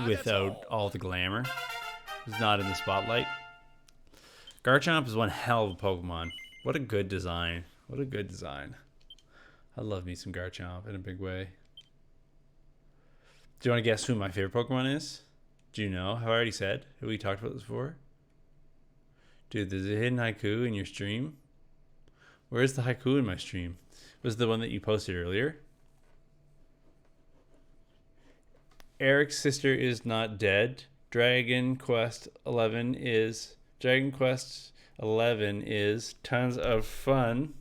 without all the glamour. He's not in the spotlight. Garchomp is one hell of a Pokemon. What a good design. What a good design. I love me some Garchomp in a big way. Do you want to guess who my favorite Pokemon is? Do you know? Have I already said? Have we talked about this before? Dude, there's a hidden haiku in your stream. Where's the haiku in my stream? Was it the one that you posted earlier? Eric's sister is not dead. Dragon Quest 11 is tons of fun.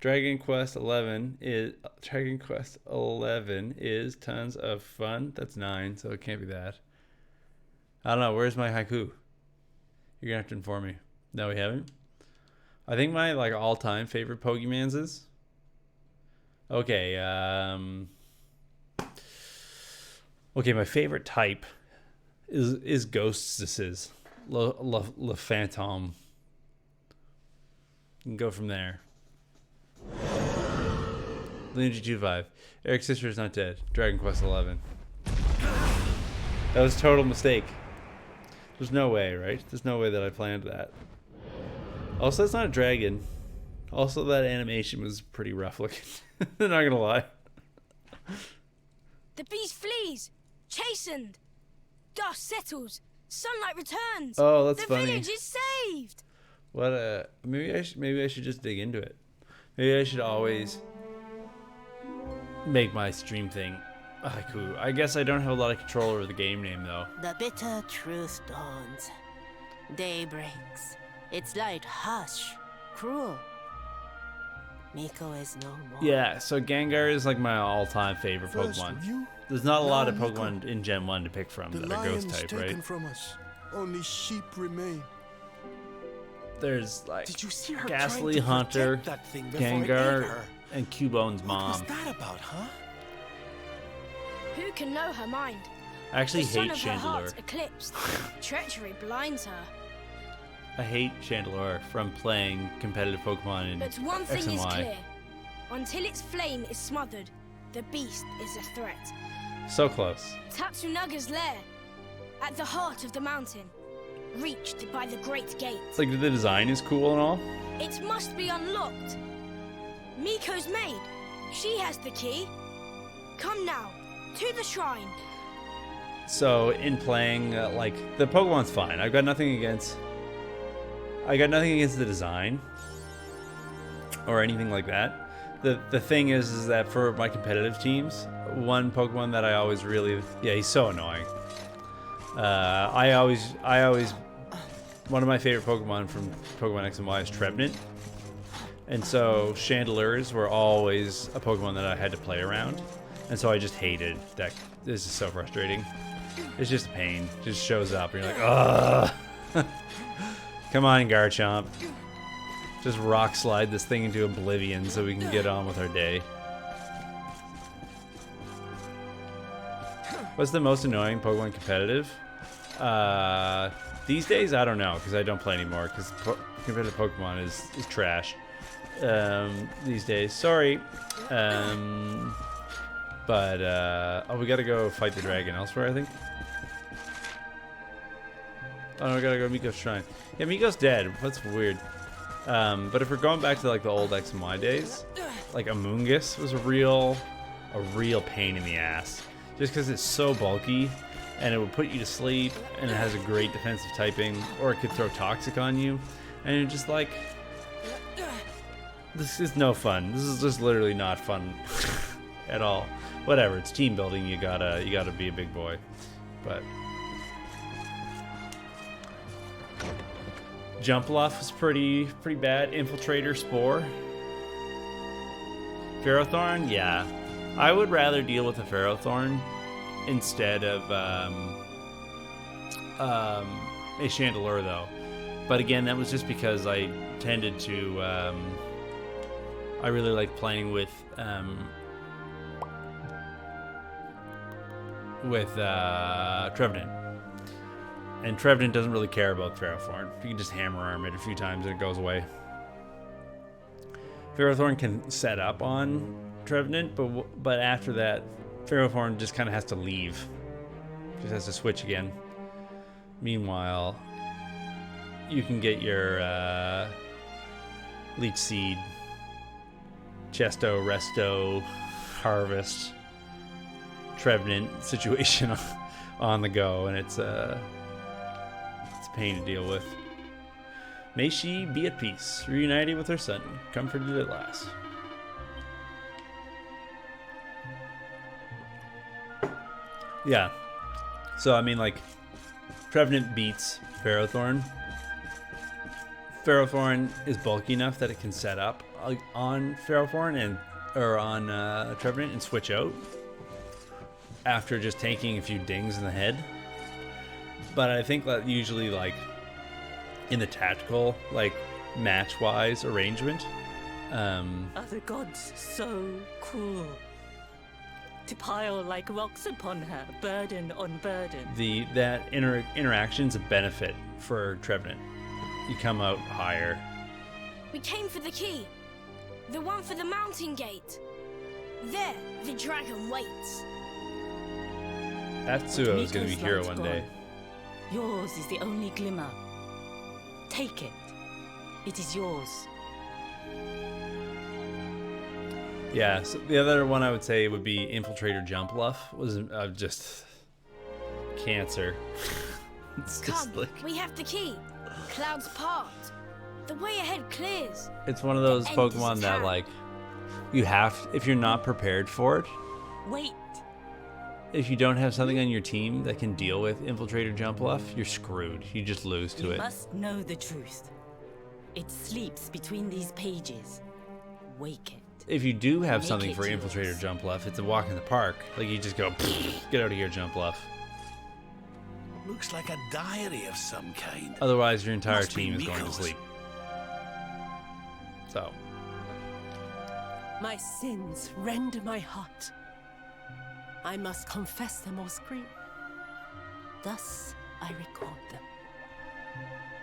Dragon Quest 11 is tons of fun. That's 9, so it can't be that. I don't know. Where's my haiku? You're gonna have to inform me. No, we haven't. I think my like all-time favorite Pokemans is. Okay. Okay, my favorite type is Ghostesses. Le Phantom. You can go from there. Luigi 25. Eric's sister is not dead. Dragon Quest 11. That was a total mistake. There's no way, right? There's no way that I planned that. Also, it's not a dragon. Also, that animation was pretty rough looking. I'm not gonna lie.
The beast flees, chastened. Dust settles. Sunlight returns.
Oh, that's funny.
The village is saved.
What maybe I should just dig into it. Maybe I should always make my stream thing a haiku. I guess I don't have a lot of control over the game name though.
The bitter truth dawns. Day breaks. Its light hush, cruel. Miko is no more.
Yeah, so Gengar is like my all-time favorite Pokemon. There's not a lot of Pokemon in Gen 1 to pick from that are ghost type, right?
From us. Only sheep remain.
There's like
Did you see her
Ghastly Hunter,
that thing before it ate
Gengar,
her?
and Cubone's
What was
mom.
that about, huh?
Who can know her mind?
I actually
The sun
hate
of her
Chandelure.
heart eclipsed. Treachery blinds her.
I hate Chandelure from playing competitive Pokemon in
But one
X
thing
and
is
Y.
clear. Until its flame is smothered, the beast is a threat.
So close.
Tatsunaga's lair, at the heart of the mountain, reached by the Great Gate.
Like, the design is cool and all.
It must be unlocked. Miko's maid. She has the key. Come now, to the shrine.
So in playing, like, the Pokemon's fine. I've got nothing against the design or anything like that. The thing is that for my competitive teams, one Pokemon that I always really, yeah, he's so annoying. I always, one of my favorite Pokemon from Pokemon X and Y is Trevenant. And so Chandelures were always a Pokemon that I had to play around. And so I just hated that. This is so frustrating. It's just a pain. Just shows up and you're like, ugh. Come on, Garchomp. Just rock slide this thing into oblivion so we can get on with our day. What's the most annoying Pokemon competitive? These days, I don't know, because I don't play anymore, because competitive Pokemon is trash. These days. Sorry. Oh, we gotta go fight the dragon elsewhere, I think. Oh, no, we gotta go to Miko's shrine. Yeah, Miko's dead. That's weird. But if we're going back to like the old X and Y days, like Amoonguss was a real pain in the ass. Just because it's so bulky, and it would put you to sleep, and it has a great defensive typing, or it could throw Toxic on you, and you're just like, this is no fun. This is just literally not fun at all. Whatever, it's team building. You gotta be a big boy, but. Jumpluff was pretty bad. Infiltrator, Spore. Ferrothorn, yeah. I would rather deal with a Ferrothorn instead of a Chandelure, though. But again, that was just because I tended to. I really like playing with Trevenant. And Trevenant doesn't really care about Ferrothorn. You can just hammer arm it a few times and it goes away. Ferrothorn can set up on Trevenant, but after that, Ferrothorn just kind of has to leave. Just has to switch again. Meanwhile, you can get your Leech Seed, Chesto, Resto, Harvest, Trevenant situation on the go, and it's a pain to deal with. May she be at peace, reunited with her son, comforted at last. Yeah. So, I mean, like, Trevenant beats Ferrothorn. Ferrothorn is bulky enough that it can set up on Ferrothorn or on Trevenant and switch out after just taking a few dings in the head. But I think that usually, like, in the tactical, like, match-wise arrangement,
are the gods so cruel to pile like rocks upon her, burden on burden?
That interaction's a benefit for Trevenant. You come out higher.
We came for the key. The one for the mountain gate. There, the dragon waits.
Atsuo is going to be hero one day.
Yours is the only glimmer. Take it. It is yours.
Yeah, so the other one I would say would be Infiltrator Jumpluff. Was just cancer. It's just
Come,
like,
we have the key. Clouds part. The way ahead clears.
it's one of those
The end is
Pokemon
at
that,
hand.
like, you have, if you're not prepared for it,
Wait.
if you don't have something on your team that can deal with Infiltrator Jumpluff, you're screwed. You just lose to
You
it.
must know the truth. It sleeps between these pages. Wake it.
If you do have
Make
something
it
for
yours.
Infiltrator Jumpluff, it's a walk in the park. Like, you just go, get out of here, Jumpluff.
Looks like a diary of some kind.
Otherwise, your entire
Must be
team is going to
Miko's.
sleep. So,
My sins rend my heart. I must confess them or scream. Thus I record them.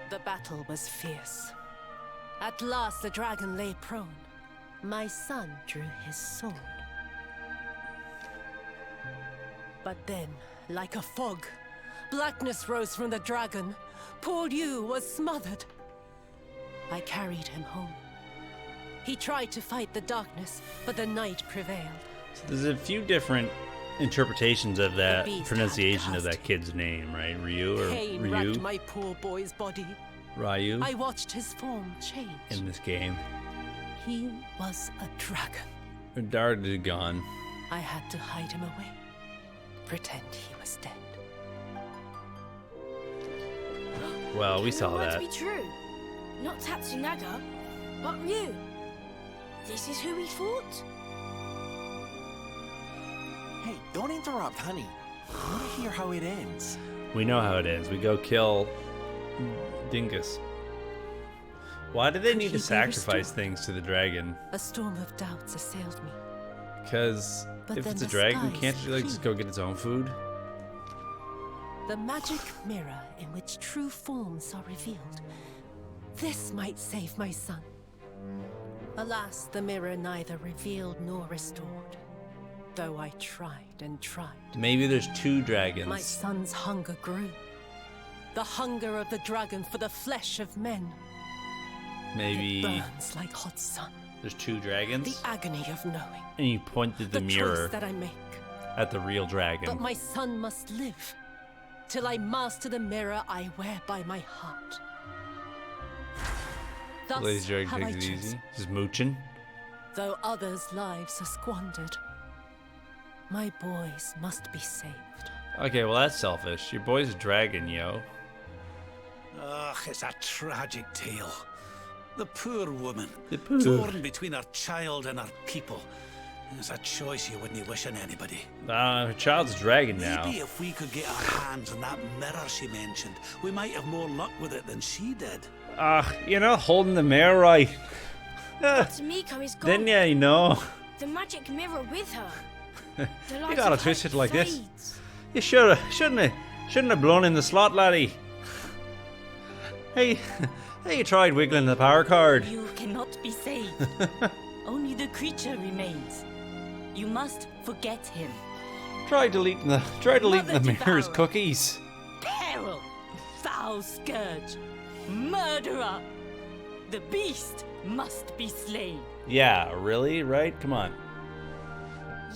The battle was fierce. At last the dragon lay prone. My son drew his sword. But then, like a fog, blackness rose from the dragon. Poor Liu was smothered. I carried him home. He tried to fight the darkness, but the night prevailed.
So there's a few different interpretations of that
beast
pronunciation
had
of that
cast
kid's name, right? Ryu or
Pain
Ryu?
racked my poor boy's body.
Ryu
I watched his form change.
in this game.
He was a dragon.
Darda gone.
I had to hide him away. Pretend he was dead.
Well, we saw
It
that.
be true. Not Tatsunaga, but Ryu. This is who we fought?
Hey, don't interrupt, honey. I want to hear how it ends.
We know how it ends. We go kill Dingus. Why do they
Could
need to
he be
sacrifice
restored?
things to the dragon?
A storm of doubts assailed me.
Because
But
if
then
it's a
the
dragon,
skies
can't it like just go get its own food?
The magic mirror in which true forms are revealed. This might save my son. Alas, the mirror neither revealed nor restored. Though I tried and tried.
Maybe there's two dragons.
My son's hunger grew. The hunger of the dragon for the flesh of men.
Maybe
Burns like hot sun.
there's two dragons.
The agony of knowing.
And you pointed the
The
mirror
choice that I make.
at the real dragon.
But my son must live. Till I master the mirror I wear by my heart. Thus
Lazy dragon
have I
takes it
chosen.
easy. Just mooching.
Though others' lives are squandered, my boys must be saved.
Okay, well that's selfish. Your boy's a dragon, yo.
Ugh, it's a tragic tale. The poor woman,
The poor.
torn between her child and her people. It's a choice you wouldn't wish on anybody.
Her child's a dragon now.
Maybe if we could get our hands on that mirror she mentioned, we might have more luck with it than she did.
You're not holding the mirror right.
But Miko is gone.
Didn't you know?
The magic mirror with her. The
You
light
gotta
of
twist
hope
it like this.
fades.
You shouldn't have blown in the slot, laddie. Hey, you tried wiggling the power card.
You cannot be saved. Only the creature remains. You must forget him.
Try deleting the
Mother
mirror's
devourer.
cookies.
Peril! Foul scourge! Murderer! The beast must be slain.
Yeah, really? Right? Come on.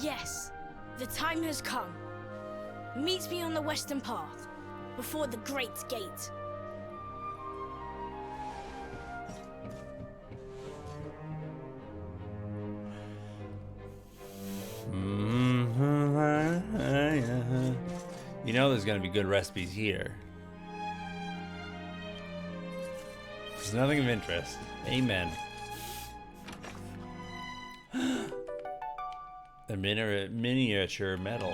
Yes, the time has come. Meet me on the western path, before the great gate.
You know there's gonna be good recipes here. There's nothing of interest. Amen. The miniature medal.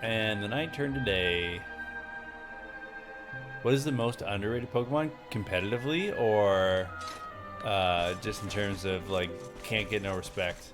And the night turned to day. What is the most underrated Pokemon competitively, or just in terms of like can't get no respect?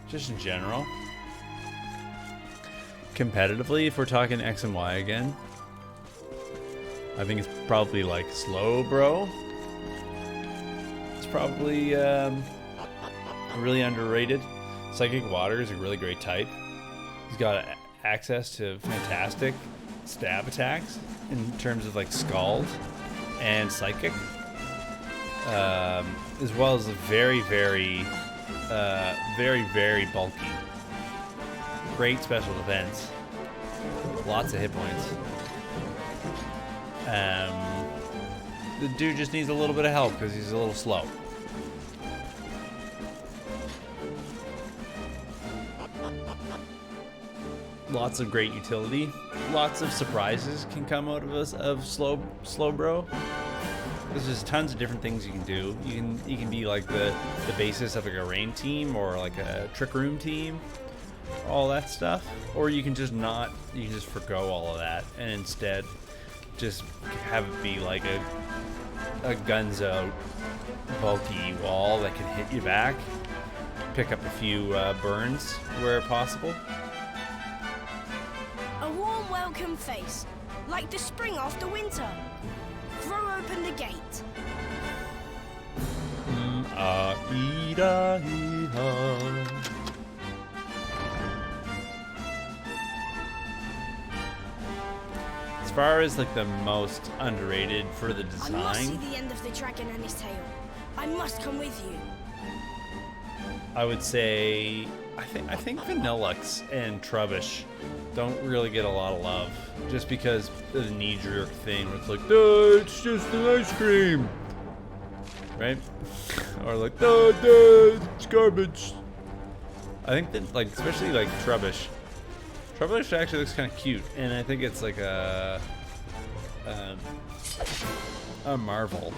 Just in general. Competitively, if we're talking X and Y again, I think it's probably like slow, bro. It's probably really underrated. Psychic Water is a really great type. He's got access to fantastic stab attacks in terms of like Scald and Psychic, as well as a very, very bulky. Great special defense. Lots of hit points. the dude just needs a little bit of help because he's a little slow. Lots of great utility. Lots of surprises can come out of us of slow bro. There's just tons of different things you can do. You can be like the basis of like a rain team or like a trick room team, all that stuff. Or you can just not. You can just forgo all of that and instead just have it be like a guns out, bulky wall that can hit you back. Pick up a few burns where possible.
A warm welcome face, like the spring after winter. Throw open the gate.
As far as like the most underrated for the design,
I must see the end of the dragon and his tail. I must come with you.
I would say I think Vanillux and Trubbish don't really get a lot of love just because of the knee-jerk thing where it's like, duh, it's just an ice cream, right? Or like, duh, it's garbage. I think that like especially like Trubbish actually looks kind of cute, and I think it's like a Marvel.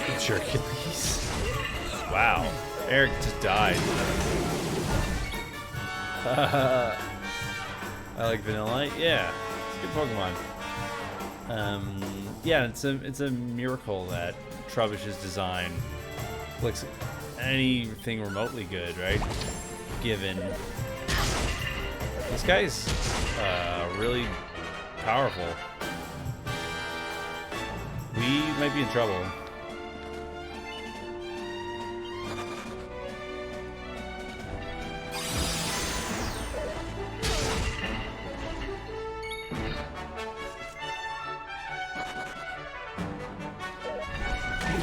It's Hercules. Wow, Eric just died. I like Vanillite. Yeah, it's a good Pokemon. Yeah, it's a miracle that Trubbish's design looks anything remotely good, right? Given this guy's really powerful. We might be in trouble.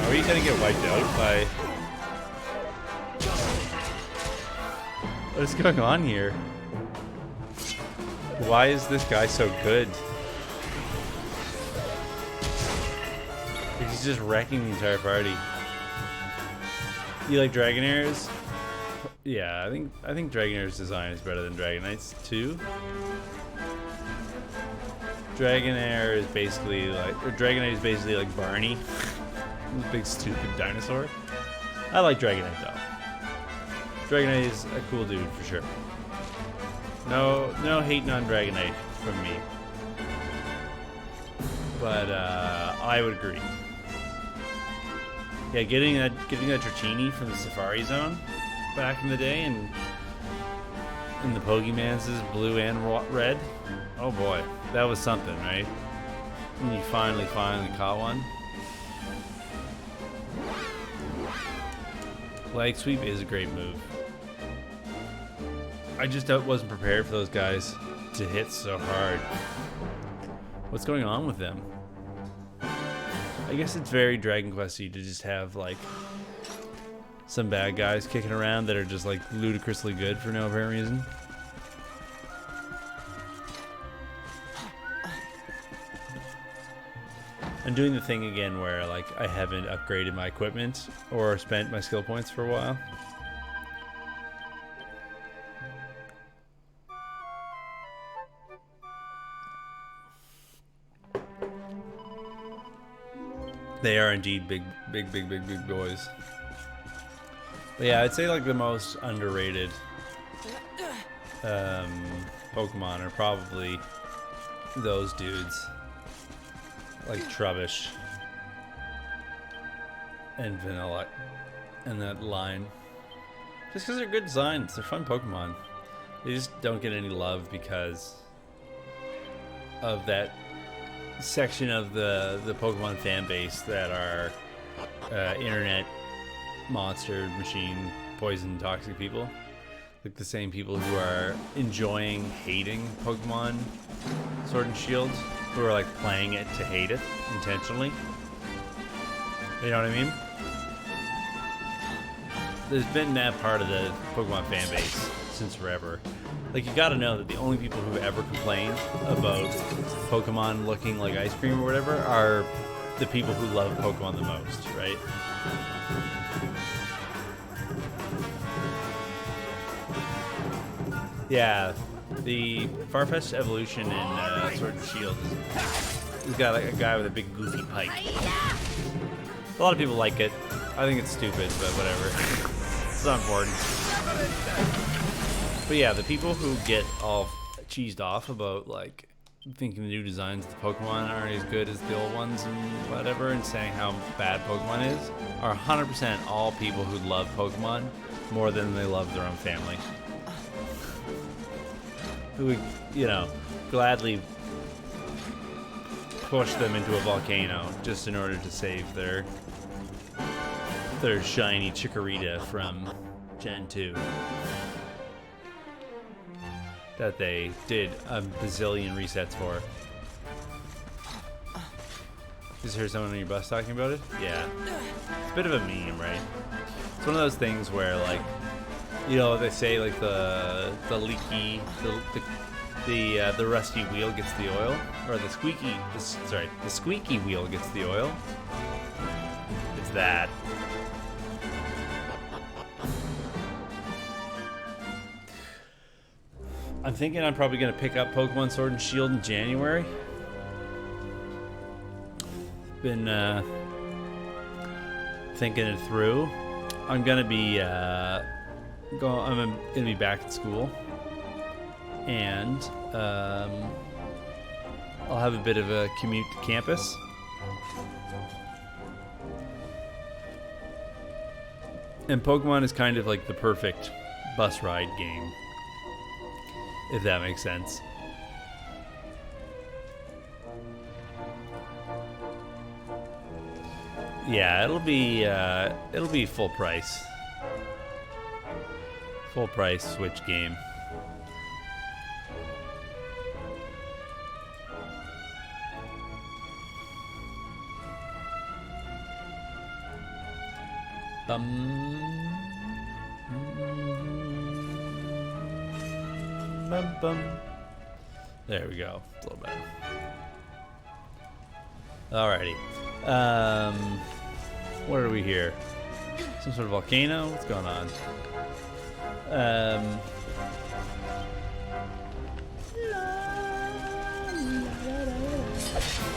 Are we gonna get wiped out by... What is going on here? Why is this guy so good? He's just wrecking the entire party. You like Dragonairs? Yeah, I think Dragonair's design is better than Dragonite's too. Dragonair is basically like, or Dragonite is basically like Barney. Big stupid dinosaur. I like Dragonite though. Dragonite is a cool dude for sure. No hating on Dragonite from me. But I would agree. Yeah, getting that Dratini from the Safari Zone back in the day and in the Pokemon's blue and red. Oh boy, that was something, right? And you finally caught one. Leg sweep is a great move. I just wasn't prepared for those guys to hit so hard. What's going on with them? I guess it's very Dragon Quest-y to just have like some bad guys kicking around that are just like ludicrously good for no apparent reason. I'm doing the thing again where like I haven't upgraded my equipment or spent my skill points for a while. They are indeed big boys. But yeah, I'd say like the most underrated Pokemon are probably those dudes. Like Trubbish and Vanilla and that line. Just because they're good designs, they're fun Pokemon. They just don't get any love because of that section of the Pokemon fan base that are internet monster, machine, poison, toxic people. Like the same people who are enjoying hating Pokemon Sword and Shield, who are like playing it to hate it intentionally. You know what I mean? There's been that part of the Pokemon fan base since forever, Like, you gotta know that the only people who've ever complained about Pokemon looking like ice cream or whatever are the people who love Pokemon the most, right? Yeah, the Farfetch'd evolution in Sword and Shield has got like a guy with a big goofy pipe. A lot of people like it. I think it's stupid, but whatever. It's not important. But yeah, the people who get all cheesed off about like thinking the new designs of the Pokemon aren't as good as the old ones and whatever, and saying how bad Pokemon is, are 100% all people who love Pokemon more than they love their own family. Who would, you know, gladly push them into a volcano just in order to save their shiny Chikorita from Gen 2 that they did a bazillion resets for. Just heard someone on your bus talking about it? Yeah. It's a bit of a meme, right? It's one of those things where, like, you know, they say like the leaky, the rusty wheel gets the oil, or the squeaky wheel gets the oil. It's that. I'm thinking I'm probably gonna pick up Pokemon Sword and Shield in January. Been thinking it through. I'm gonna be I'm gonna be back at school, and I'll have a bit of a commute to campus. And Pokemon is kind of like the perfect bus ride game, if that makes sense. Yeah, it'll be full price. Full price Switch game. Bum bum. There we go. It's a little better. Alrighty. What are we here? Some sort of volcano? What's going on?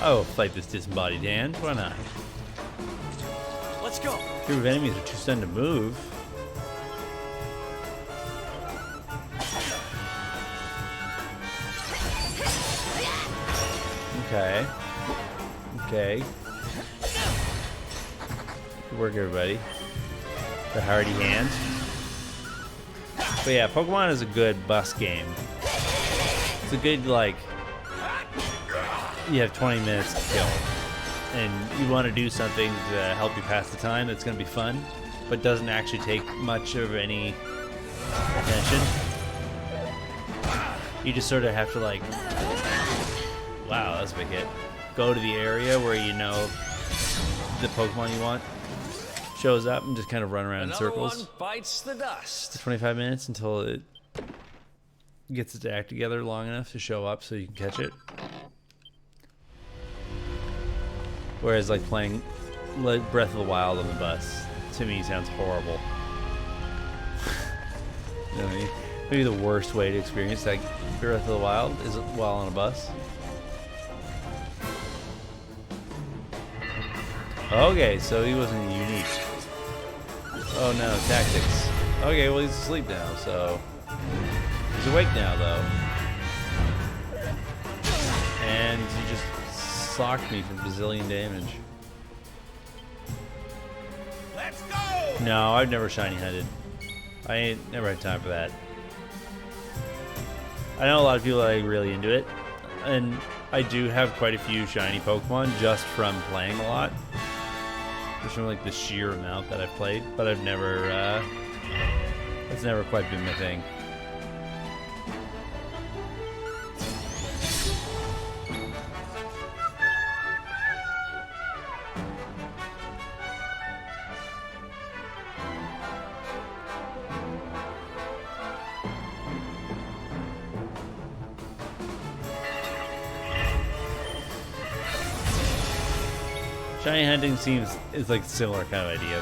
Oh, fight this disembodied hand. Why not?
Let's go.
Group of enemies are too stunned to move. Okay. Okay. Good work, everybody. The hardy hand. But yeah, Pokemon is a good bus game. It's a good, like, you have 20 minutes to kill, and you want to do something to help you pass the time that's going to be fun, but doesn't actually take much of any attention. You just sort of have to, like, wow, that's a big hit. Go to the area where you know the Pokemon you want shows up and just kind of run around in circles.
One bites the dust.
25 minutes until it gets its act together long enough to show up so you can catch it. Whereas like playing like Breath of the Wild on the bus, to me sounds horrible. You know what I mean? Maybe the worst way to experience that Breath of the Wild is while on a bus. Okay, so he wasn't unique. Oh no, tactics. Okay, well he's asleep now, so he's awake now though. And he just socked me for bazillion damage.
Let's go!
No, I've never shiny hunted. I ain't never had time for that. I know a lot of people that are really into it, and I do have quite a few shiny Pokemon just from playing a lot. Just from like the sheer amount that I've played, but I've never, it's never quite been my thing. Shiny hunting is like a similar kind of idea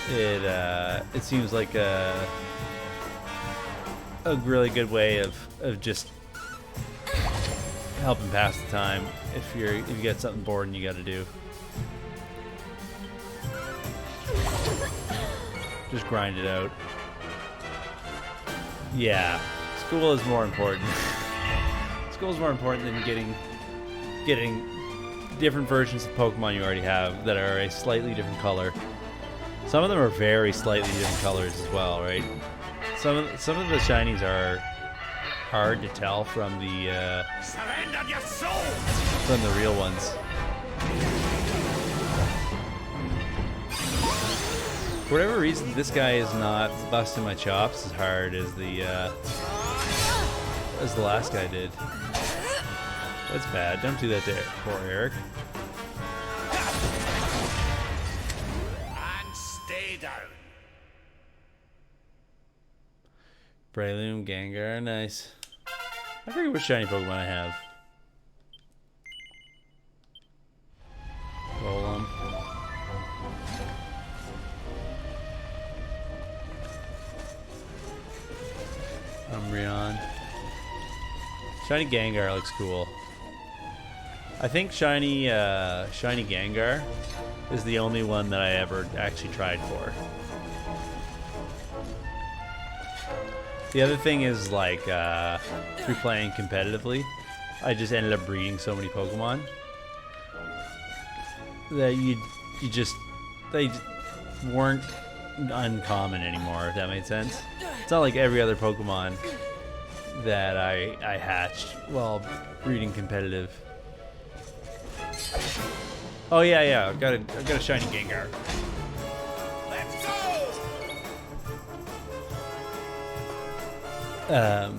though. It seems like a really good way of just helping pass the time if you get something bored and you got to do. Just grind it out. Yeah, school is more important. School is more important than getting different versions of Pokemon you already have that are a slightly different color. Some of them are very slightly different colors as well, right? Some of the shinies are hard to tell from the real ones. For whatever reason, this guy is not busting my chops as hard as the last guy did. That's bad. Don't do that to poor Eric.
And stay down.
Breloom, Gengar, nice. I forget what shiny Pokemon I have. Golem. Umbreon. Shiny Gengar looks cool. I think shiny Gengar is the only one that I ever actually tried for. The other thing is, like, through playing competitively, I just ended up breeding so many Pokemon that they weren't uncommon anymore, if that made sense. It's not like every other Pokemon that I hatched while breeding competitive. Oh yeah, I've got a shiny Gengar.
Let's go!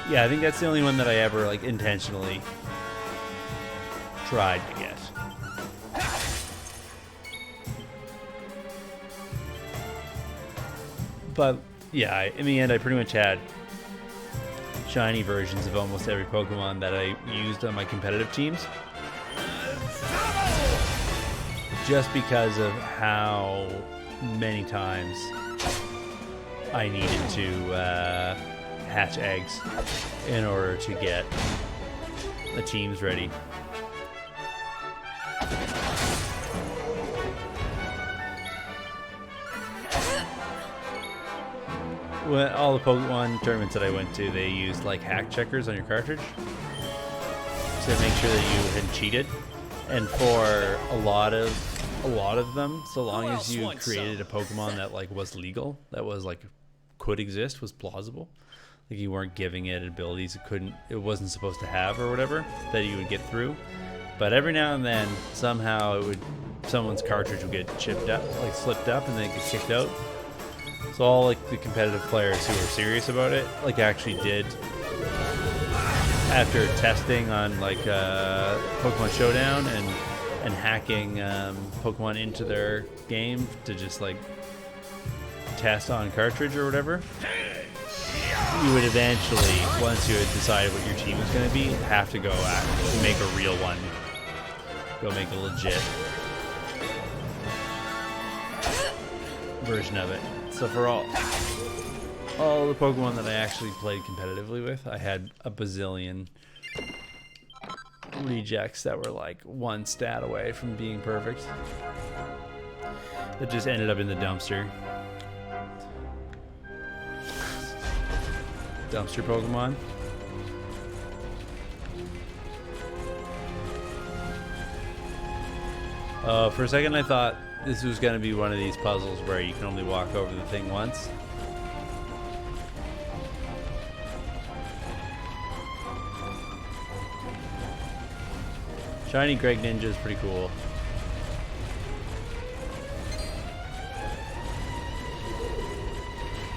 Yeah, I think that's the only one that I ever like intentionally tried to get. But yeah, in the end, I pretty much had shiny versions of almost every Pokemon that I used on my competitive teams. Just because of how many times I needed to hatch eggs in order to get the teams ready. When all the Pokemon tournaments that I went to, they used like hack checkers on your cartridge to make sure that you hadn't cheated. And for a lot of them, so long as you created a Pokemon that like was legal, that was like could exist, was plausible, like you weren't giving it abilities it wasn't supposed to have or whatever, that you would get through. But every now and then, somehow someone's cartridge would get chipped up, like slipped up, and then get kicked out. So all like the competitive players who were serious about it, like actually did, after testing on like Pokemon Showdown and hacking Pokemon into their game to just like test on cartridge or whatever, you would eventually, once you had decided what your team was going to be, have to go make a real one. Go make a legit version of it. So for all the Pokemon that I actually played competitively with, I had a bazillion rejects that were like one stat away from being perfect. That just ended up in the dumpster. Dumpster Pokemon. For a second I thought this was going to be one of these puzzles where you can only walk over the thing once. Shiny Greg Ninja is pretty cool.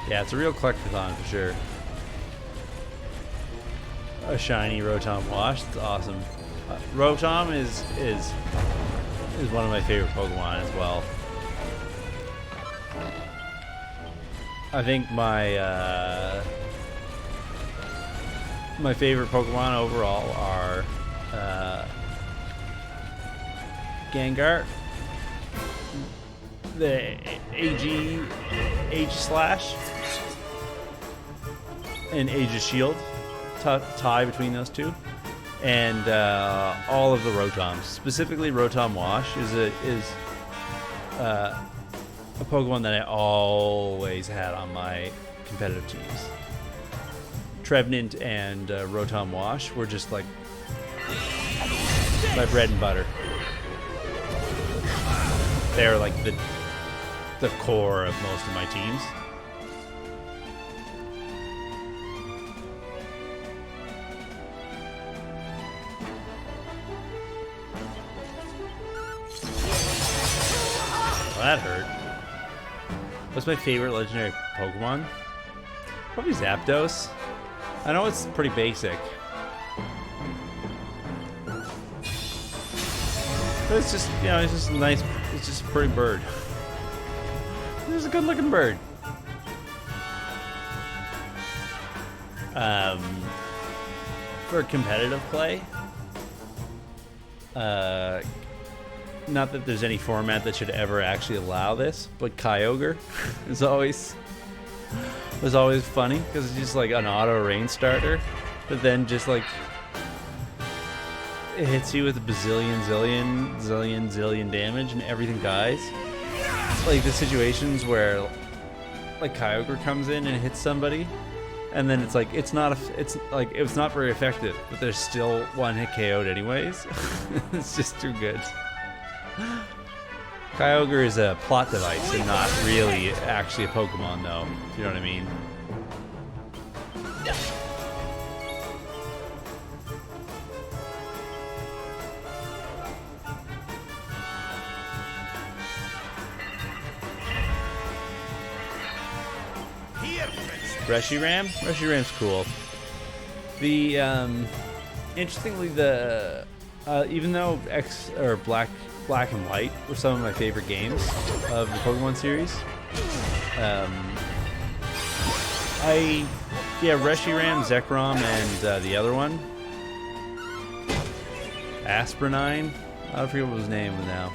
Yeah, it's a real collectathon for sure. A shiny Rotom wash, it's awesome. Rotom is one of my favorite Pokemon as well. I think my favorite Pokemon overall are Gengar, the Age Slash, and Age's Shield, tie between those two, and all of the Rotoms. Specifically, Rotom Wash is a Pokemon that I always had on my competitive teams. Trevenant and Rotom Wash were just like my bread and butter. They're like the core of most of my teams. Well, that hurt. What's my favorite legendary Pokemon? Probably Zapdos. I know it's pretty basic. But it's just, you know, it's just nice. It's just a pretty bird. It's a good looking bird. For competitive play, not that there's any format that should ever actually allow this, but Kyogre is always funny because it's just like an auto rain starter, but then just like it hits you with a zillion damage and everything dies. Like the situations where like Kyogre comes in and hits somebody, and then it's like it's not very effective, but there's still one hit KO'd anyways. It's just too good. Kyogre is a plot device and not really actually a Pokemon, though, if you know what I mean. Reshiram? Reshiram's cool. The interestingly, the even though Black and White were some of my favorite games of the Pokemon series, Reshiram, Zekrom, and the other one, Aspinine. I forget what his name was now.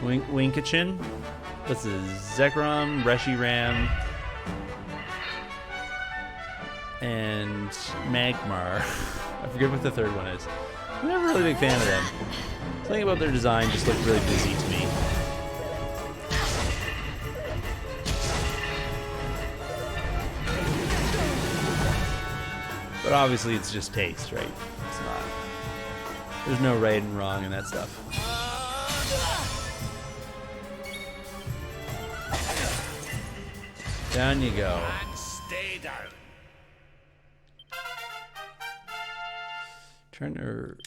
Winkachin. This is Zekrom, Reshiram, and Magmar. I forget what the third one is. I'm never really a big fan of them. Something about their design just looked really busy to me. But obviously it's just taste, right? It's not. There's no right and wrong in that stuff. Down you go.
And stay down.
Trying to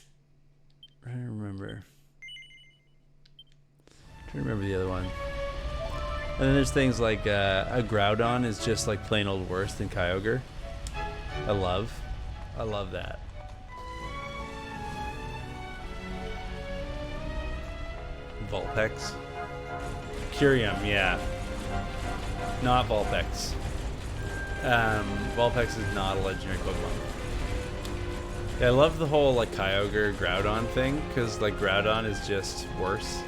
remember the other one. And then there's things like a Groudon is just like plain old worse than Kyogre. I love that. Vulpix. Curium, yeah. Not Vulpix. Vulpix is not a legendary Pokemon. Yeah, I love the whole like Kyogre Groudon thing because like Groudon is just worse.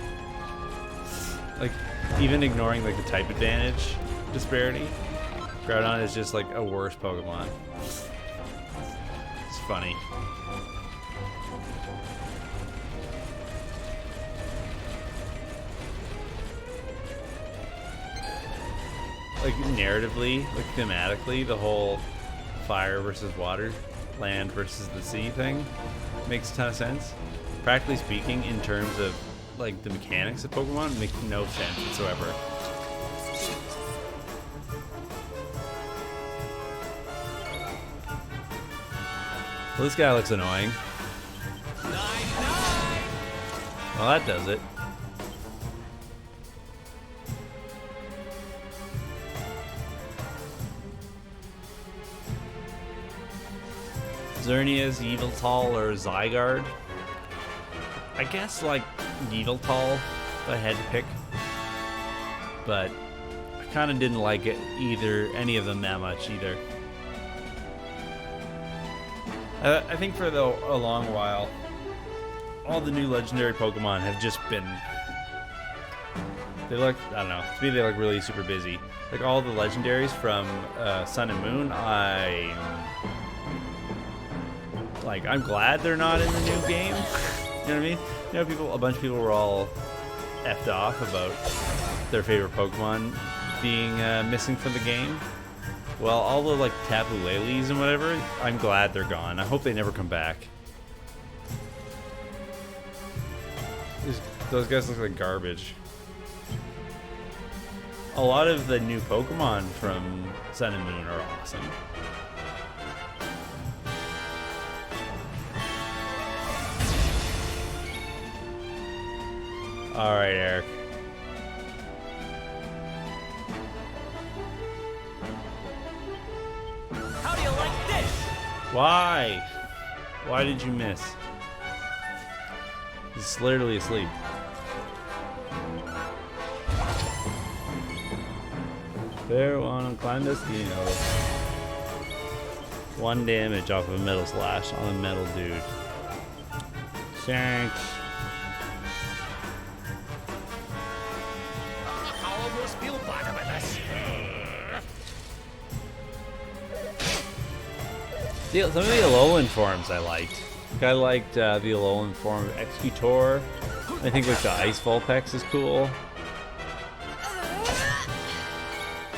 Like even ignoring like the type advantage disparity, Groudon is just like a worse Pokemon. It's funny. Like narratively, like thematically, the whole fire versus water, land versus the sea thing makes a ton of sense. Practically speaking, in terms of like the mechanics of Pokemon, make no sense whatsoever. Well, this guy looks annoying. Well, that does it. Xerneas, Yveltal, or Zygarde. I guess like Yveltal if I had to pick, but I kind of didn't like it any of them that much either. I think for a long while all the new legendary Pokemon have just been. They look, I don't know, to me they look really super busy. Like all the legendaries from Sun and Moon, I'm glad they're not in the new game. You know what I mean? You know, a bunch of people were all effed off about their favorite Pokemon being missing from the game. Well, all the like Tapu Lele's and whatever, I'm glad they're gone. I hope they never come back. Those guys look like garbage. A lot of the new Pokemon from Sun and Moon are awesome. Alright, Eric.
How do you like this?
Why? Why did you miss? He's literally asleep. Fair one, clandestino. 1 damage off of a metal slash on a metal dude. Thanks.
I almost feel bad about this.
Some of the Alolan forms I liked. I liked the Alolan form of Executor. I think like the Ice Vulpix is cool.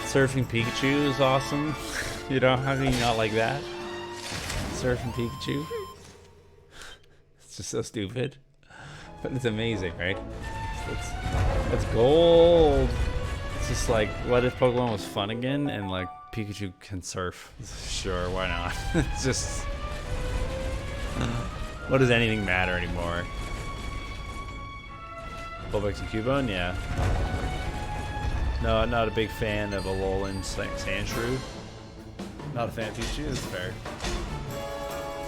Surfing Pikachu is awesome. You know, how can you not like that? Surfing Pikachu. It's just so stupid. But it's amazing, right? It's gold. It's just like, what if Pokemon was fun again and like Pikachu can surf? Sure, why not? It's just... what does anything matter anymore? Vulpix and Cubone? Yeah. No, not a big fan of Alolan Sandshrew. Not a fan of Pikachu, that's fair.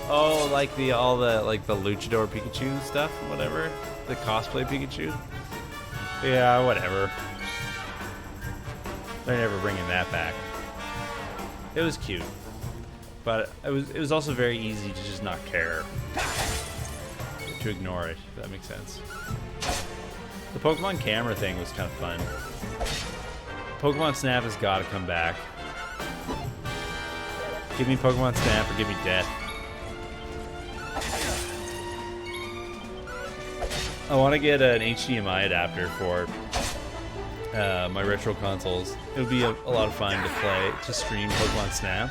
Oh, like all the Luchador Pikachu stuff, whatever. The cosplay Pikachu. Yeah, whatever. They're never bringing that back. It was cute, but it was also very easy to just not care, to ignore it. If that makes sense. The Pokemon camera thing was kind of fun. Pokemon Snap has got to come back. Give me Pokemon Snap or give me death. I want to get an HDMI adapter for my retro consoles. It would be a lot of fun to stream Pokemon Snap.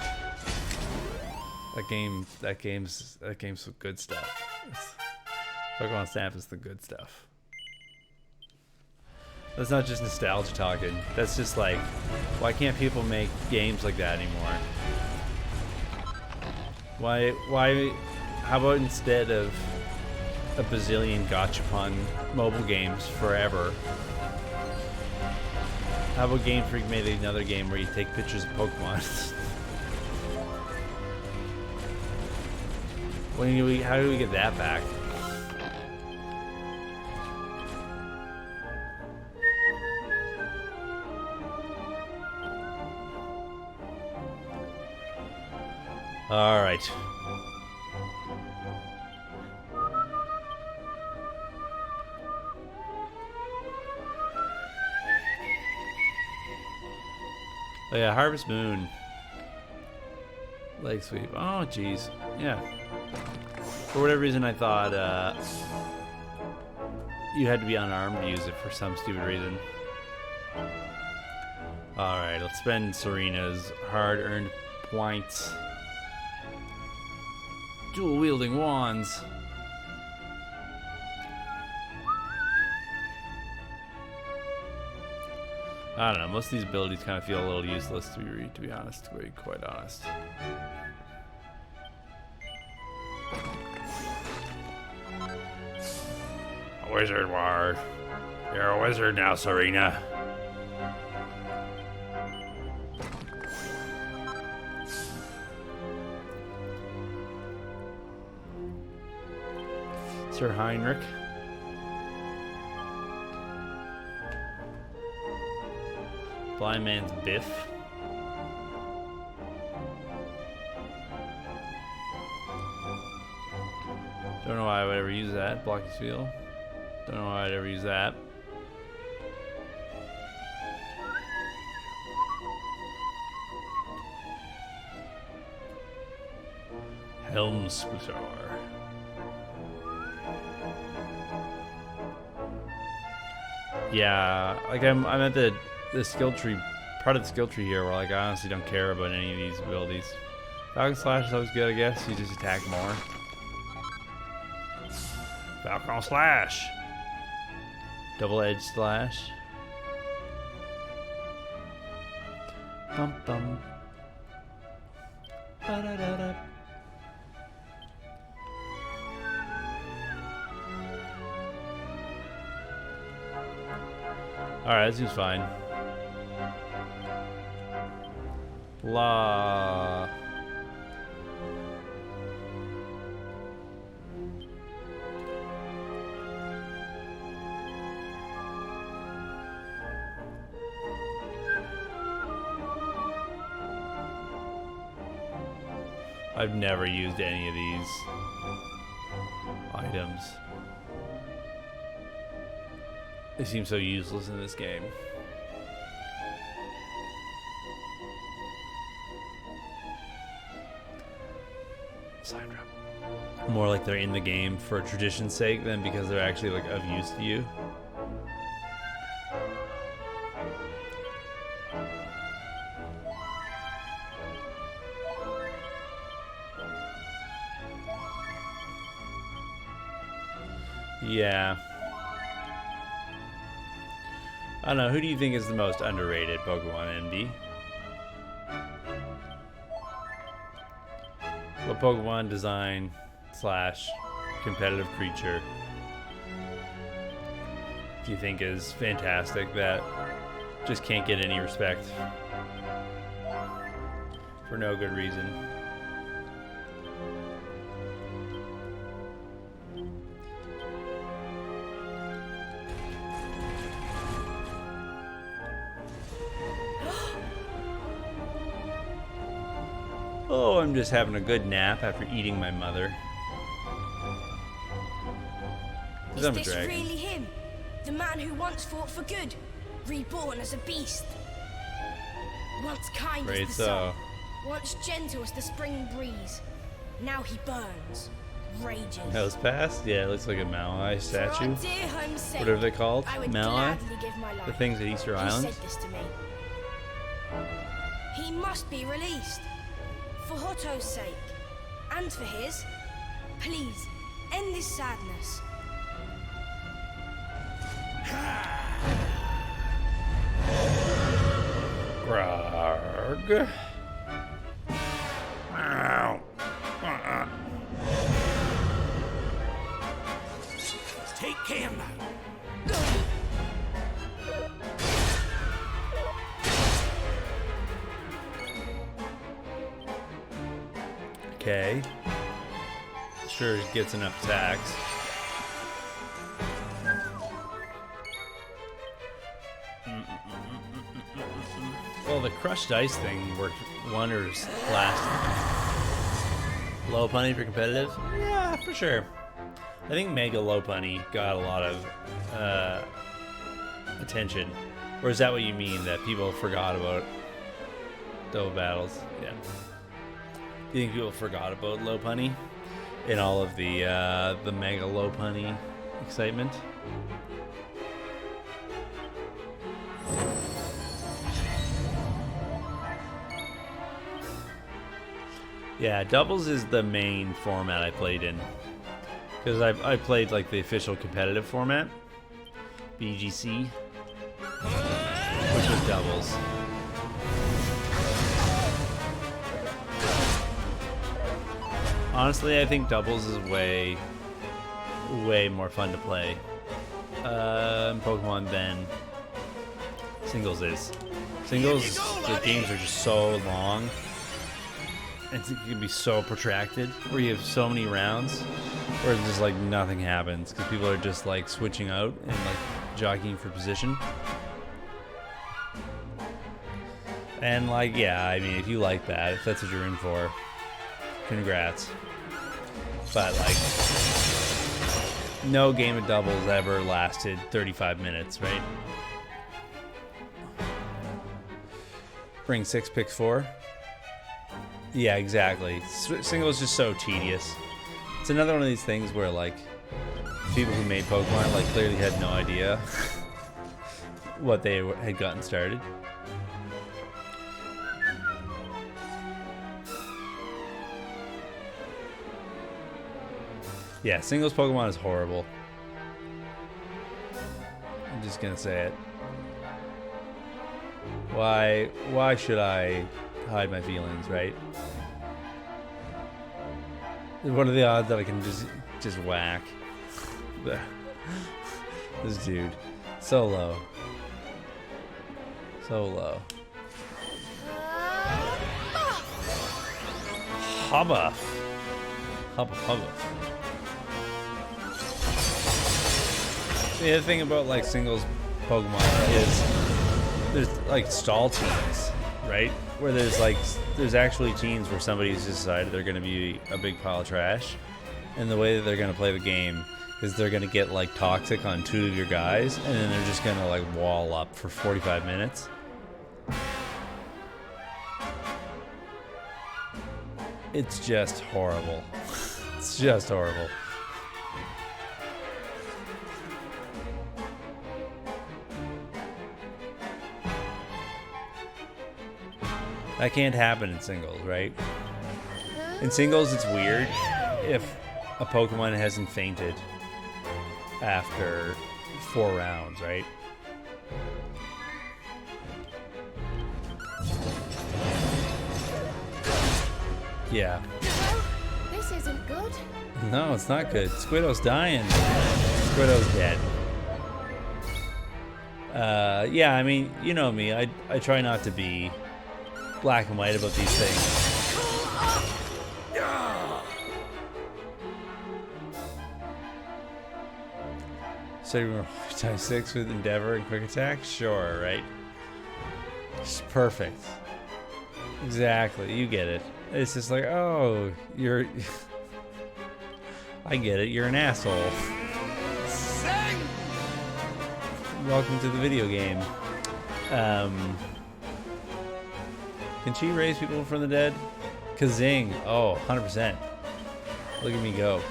That game's some good stuff. Pokemon Snap is the good stuff. That's not just nostalgia talking. That's just like, why can't people make games like that anymore? Why, how about instead of a bazillion gachapon mobile games forever, how about Game Freak made another game where you take pictures of Pokemon? How do we get that back? All right. Oh yeah, Harvest Moon. Leg sweep. Oh jeez. Yeah. For whatever reason, I thought you had to be unarmed to use it for some stupid reason. All right, let's spend Serena's hard-earned points. Dual wielding wands. I don't know. Most of these abilities kind of feel a little useless to be honest. To be quite honest. A wizard ward. You're a wizard now, Serena. Sir Heinrich. Blind Man's Biff. Don't Don't know why I would ever use that. Block his field. Don't know why I'd ever use that. Helm Splitter. Yeah, like I'm at the skill tree, part of the skill tree here where like I honestly don't care about any of these abilities. Falcon Slash is always good, I guess. You just attack more. Falcon Slash. Double-edged slash. Bum bum. Ba-da-da-da. Alright, that seems fine. Blah. I've never used any of these items. They seem so useless in this game. Side drop. More like they're in the game for tradition's sake than because they're actually like of use to you. Yeah. I don't know, who do you think is the most underrated Pokemon NB? What Pokemon design / competitive creature do you think is fantastic that just can't get any respect for no good reason? Oh, I'm just having a good nap after eating my mother.
Is this really him? The man who once fought for good, reborn as a beast. Once kind as the sun, once gentle as the spring breeze. Now he burns, rages.
Hell's Past? Yeah, it looks like a Malai statue.
For our dear home's sake,
whatever they're called.
I would
Malai?
gladly give my life.
The things at Easter
He
Island?
said this to me. He must be released. For Hotto's sake, and for his, please, end this sadness.
Grog. Ow.
Take care now.
Okay. Sure gets enough attacks. Well, the crushed ice thing worked wonders last time. Low punny for competitive? Yeah, for sure. I think Mega Low Punny got a lot of attention. Or is that what you mean, that people forgot about double battles? Yeah. Do you think people forgot about Low Punny in all of the Mega Low Punny excitement? Yeah, doubles is the main format I played in. Because I played like the official competitive format, BGC, which was doubles. Honestly, I think doubles is way more fun to play in Pokemon than singles is. Singles, the games are just so long. It can be so protracted, where you have so many rounds, where just like nothing happens because people are just like switching out and like jockeying for position. And like, yeah, I mean, if you like that, if that's what you're in for, congrats. But like, no game of doubles ever lasted 35 minutes, right? Bring 6, pick 4. Yeah, exactly. Single is just so tedious. It's another one of these things where, like, people who made Pokemon, like, clearly had no idea what they had gotten started. Yeah, singles Pokemon is horrible. I'm just gonna say it. Why should I hide my feelings, right? What are the odds that I can just whack this dude? So low. So low. Hubba. Hubba hubba. The other thing about like singles Pokemon is there's like stall teams, right? Where there's actually teams where somebody's decided they're going to be a big pile of trash, and the way that they're going to play the game is they're going to get like toxic on 2 of your guys, and then they're just going to like wall up for 45 minutes. It's just horrible. It's just horrible. That can't happen in singles, right? In singles, it's weird if a Pokemon hasn't fainted after 4 rounds, right? Yeah.
This isn't good.
No, it's not good. Squidow's dying. Squidow's dead. Yeah, I mean, you know me. I try not to be black and white about these things. So you want to tie 6 with Endeavor and Quick Attack? Sure, right? It's perfect. Exactly, you get it. It's just like, oh, you're... I get it, you're an asshole. Welcome to the video game. Can she raise people from the dead? Kazing. Oh, 100%. Look at me go.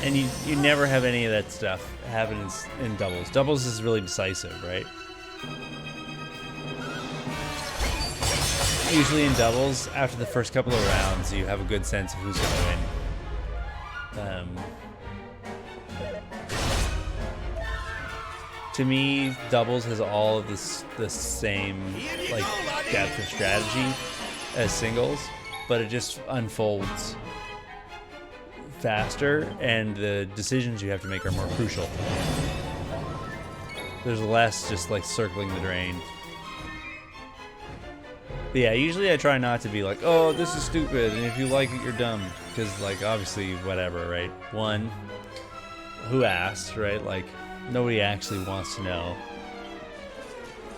And you never have any of that stuff happen in doubles. Doubles is really decisive, right? Usually in doubles, after the first couple of rounds, you have a good sense of who's going to win. To me, doubles has all of the same like depth of strategy as singles, but it just unfolds faster, and the decisions you have to make are more crucial. There's less just like circling the drain. But yeah, usually I try not to be like, oh, this is stupid, and if you like it, you're dumb. Because, like, obviously, whatever, right? One, who asked, right? Like, nobody actually wants to know.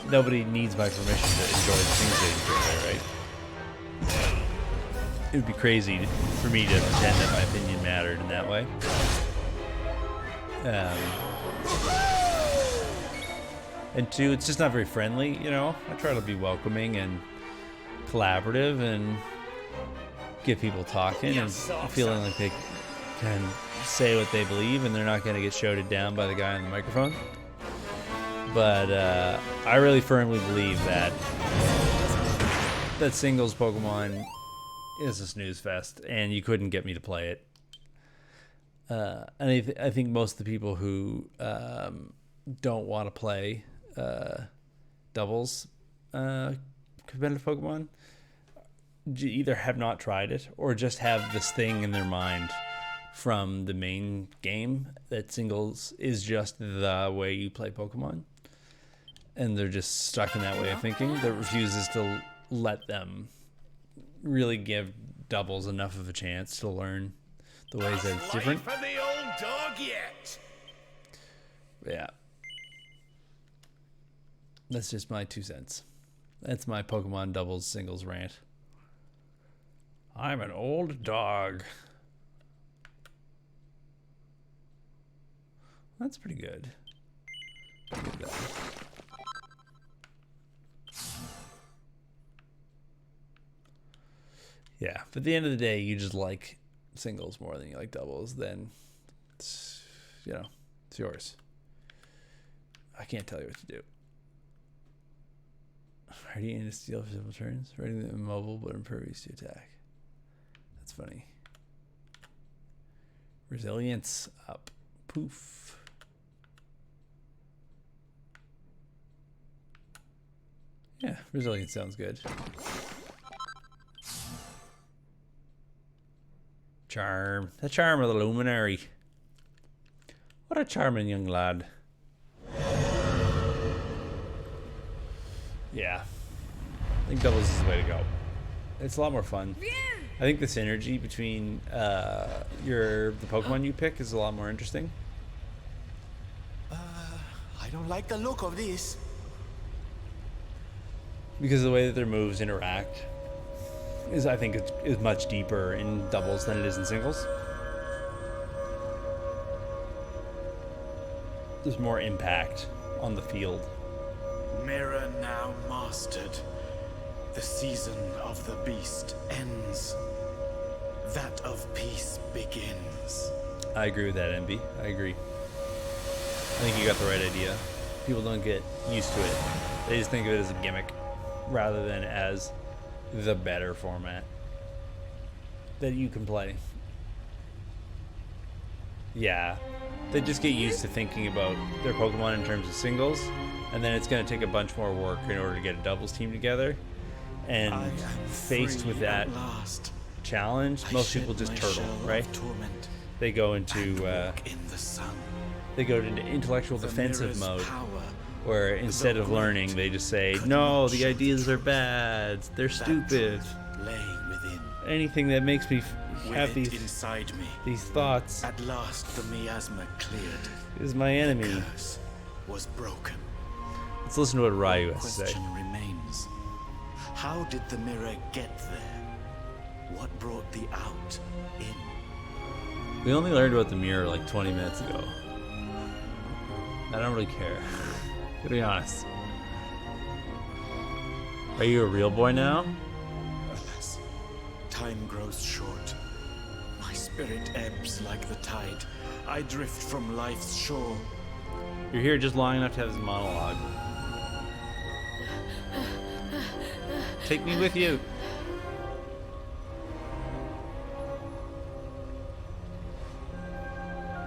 Nobody needs my permission to enjoy the things they enjoy, right? It would be crazy for me to pretend that my opinion mattered in that way. And two, it's just not very friendly, you know? I try to be welcoming and collaborative and get people talking and feeling like they can say what they believe and they're not going to get shouted down by the guy on the microphone. But I really firmly believe that singles Pokemon is a snooze fest, and you couldn't get me to play it. And I think most of the people who don't want to play doubles competitive Pokemon either have not tried it or just have this thing in their mind from the main game that singles is just the way you play Pokemon, and they're just stuck in that way of thinking that refuses to let them really give doubles enough of a chance to learn the ways that it's different.
For the old dog yet.
Yeah, that's just my 2 cents. That's my Pokemon doubles singles rant. I'm an old dog. That's pretty good. Pretty good though. Yeah, but at the end of the day, you just like singles more than you like doubles. Then, it's, you know, it's yours. I can't tell you what to do. Ready to steal for several turns. Ready to immobile but impervious to attack. That's funny. Resilience up. Poof. Yeah, resilience sounds good. Charm. The charm of the luminary. What a charming young lad. Yeah. I think doubles is the way to go. It's a lot more fun. I think the synergy between the Pokemon you pick is a lot more interesting.
I don't like the look of this.
Because the way that their moves interact is, I think, is much deeper in doubles than it is in singles. There's more impact on the field.
Mirror now mastered. The season of the beast ends. That of peace begins.
I agree with that, MB. I agree. I think you got the right idea. People don't get used to it. They just think of it as a gimmick rather than as the better format that you can play. Yeah. They just get used to thinking about their Pokemon in terms of singles, and then it's going to take a bunch more work in order to get a doubles team together. And faced with that challenge, most people just turtle, right? They go into intellectual defensive mode, where instead of learning, they just say, "No, the ideas are bad. They're stupid." Anything that makes me have these thoughts
at last the miasma cleared.
Is my enemy.
The curse was broken.
Let's listen to what Ryu has to say.
Question remains: how did the mirror get there? What brought the out in?
We only learned about the mirror like 20 minutes ago. I don't really care. To be honest. Are you a real boy now?
Alas, time grows short. My spirit ebbs like the tide. I drift from life's shore.
You're here just long enough to have this monologue. Take me with you.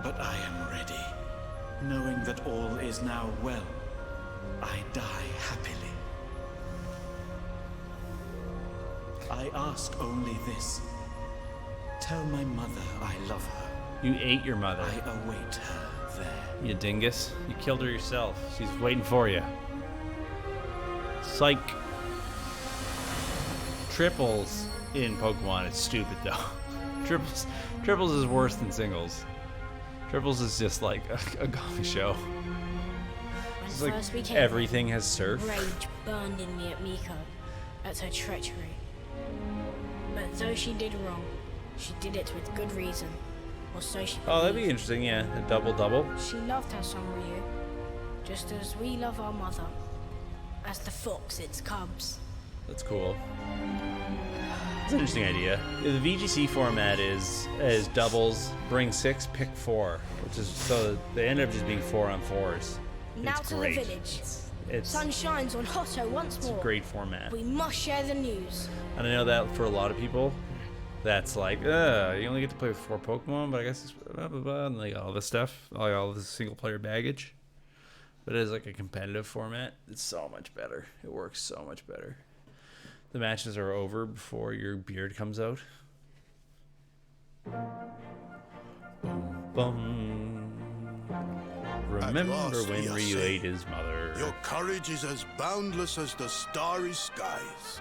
But I am ready. Knowing that all is now well, I die happily. I ask only this. Tell my mother I love her.
You ate your mother.
I await her there.
You dingus. You killed her yourself. She's waiting for you. Psych. Triples in Pokemon is stupid though. Triples is worse than singles. Triples is just like a golf show. It's like everything has surf.
Rage burned in me at Miko, at her treachery. But though she did wrong, she did it with good reason. Or so she believed.
Oh, that'd be interesting, yeah. A double-double.
She loved her son Ryu, just as we love our mother, as the fox its cubs. That's
cool. It's an interesting idea. The VGC format is doubles, bring 6, pick 4, which is so they end up just being 4-on-4s.
Now
it's
to
great.
the village.
It's
Sun shines on Hotto once more.
It's a great format.
We must share the news.
And I know that for a lot of people, that's like, you only get to play with 4 Pokemon, but I guess it's blah, blah, blah, and like all this stuff, like all this single player baggage. But as like a competitive format, it's so much better. It works so much better. The matches are over before your beard comes out. Boom, boom. Remember when Ryu ate his mother.
Your courage is as boundless as the starry skies.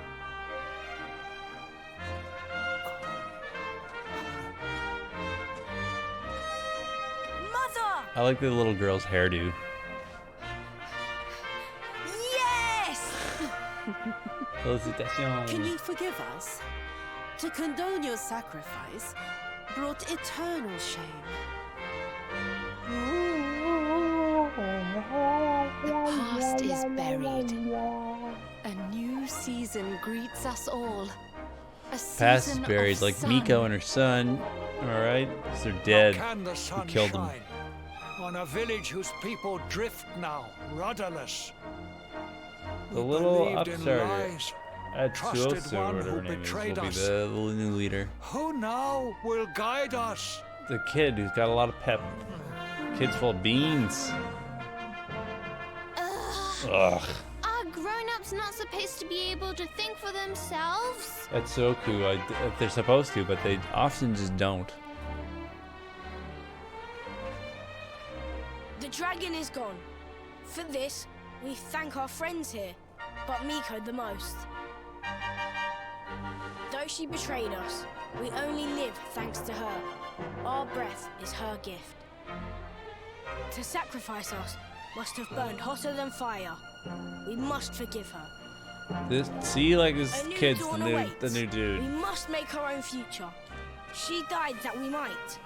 Mother!
I like the little girl's hairdo.
Yes!
Can you forgive us? To condone your sacrifice brought eternal shame.
is buried. A new season greets us all. A
Past is
season
buried,
of
like
sun.
Miko and her son. Alright? Because they're dead.
Can the
Who
sun
killed them?
shine on a village whose people drift now, rudderless?
The
We
little
believed in
upstarter.
lies,
Atsuosu,
trusted
or
one
whatever
who
her name is, will
betrayed
be
us.
the new leader.
Who now will guide us?
The kid who's got a lot of pep. Kid's full of beans. Ugh.
Are grown-ups not supposed to be able to think for themselves?
Atsuoku, they're supposed to, but they often just don't.
The dragon is gone. For this, we thank our friends here, but Miko the most. Though she betrayed us, we only live thanks to her. Our breath is her gift. To sacrifice us must have burned hotter than fire. We must forgive her.
This like this
A new
kid's
dawn
the
awaits.
new
We
dude.
must make our own future. She died that we might.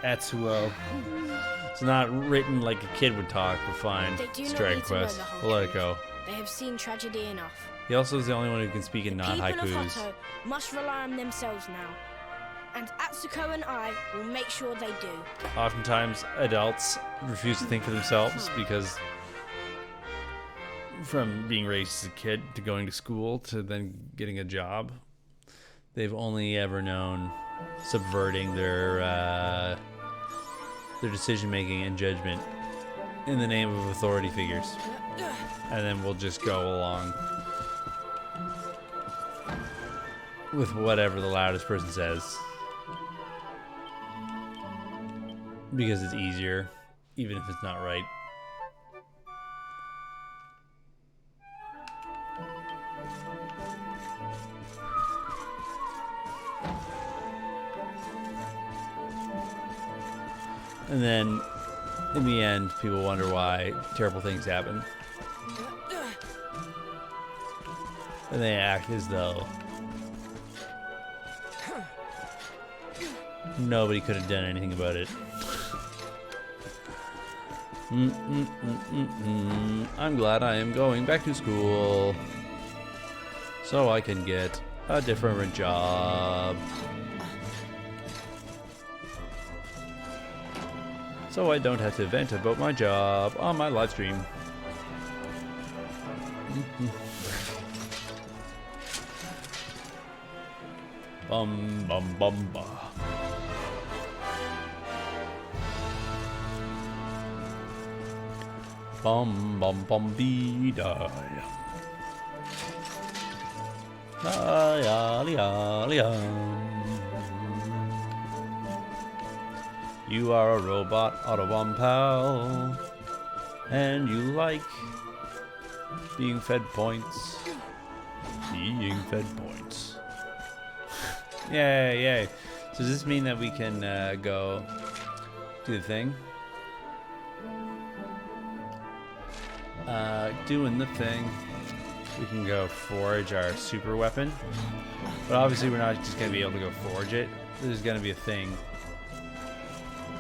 Atsuo. It's not written like a kid would talk, but fine.
They do
It's
not
Dragon
need to know
Quest.
the whole
We'll let it
truth.
go.
They have seen tragedy enough.
He also is the only one who can speak in
People of
non-haikus.
Hotto must rely on themselves now. And Atsuko and I will make sure they do.
Oftentimes, adults refuse to think for themselves because from being raised as a kid to going to school to then getting a job, they've only ever known subverting their decision making and judgment in the name of authority figures, and then we'll just go along with whatever the loudest person says because it's easier, even if it's not right. And then, in the end, people wonder why terrible things happen. And they act as though nobody could have done anything about it. I'm glad I am going back to school so I can get a different job. So I don't have to vent about my job on my live stream. Bum bum bum ba. Bum bum bum bee da. La ya ya ya. You are a robot Autobomb pal, and you like being fed points. Being fed points. Yay, yay. So does this mean that we can go do the thing? Doing the thing. We can go forge our super weapon. But obviously we're not just going to be able to go forge it. There's going to be a thing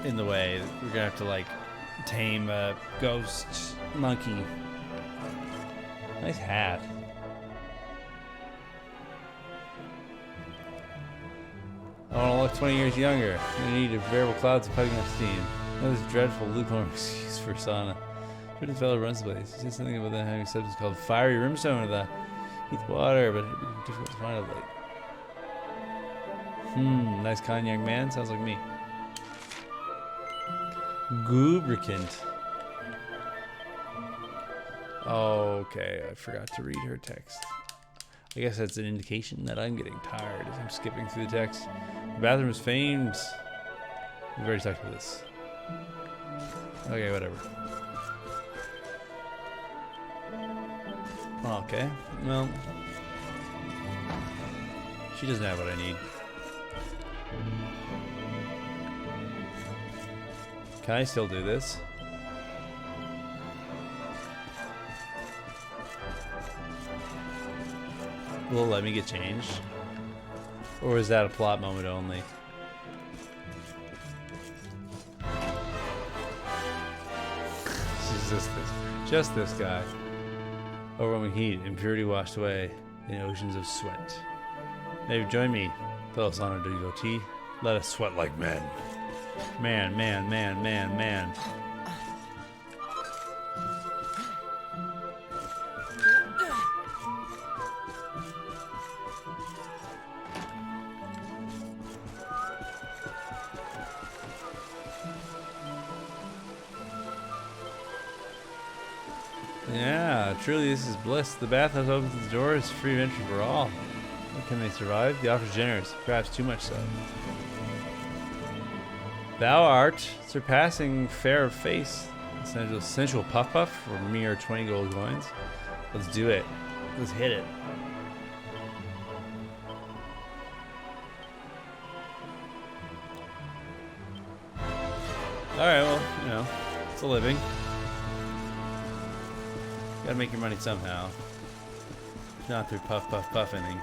in the way. We're gonna have to like tame a ghost monkey. Nice hat. I want to look 20 years younger. I need a variable clouds of piping up steam. This dreadful lukewarm excuse for sauna. Where the fellow runs the place. He said something about that having a substance called fiery rimstone with the heat water, but it'd be difficult to find out like. Nice kind young man. Sounds like me. Lubricant. Okay, I forgot to read her text. I guess that's an indication that I'm getting tired as I'm skipping through the text. The bathroom is famed. We've already talked about this. Okay, whatever. Okay, well. She doesn't have what I need. Can I still do this? Will it let me get changed? Or is that a plot moment only? Just this guy. Overwhelming heat, impurity washed away in oceans of sweat. Maybe join me, fellow Sana devotee. Let us sweat like men. Man. Yeah, truly this is bliss. The bathhouse opens its doors, free of entry for all. What can they survive? The offer is generous, perhaps too much so. Thou art surpassing fair of face. Sensual puff for mere 20 gold coins. Let's do it. Let's hit it. Alright, well, you know, it's a living. Gotta make your money somehow. Not through puffing.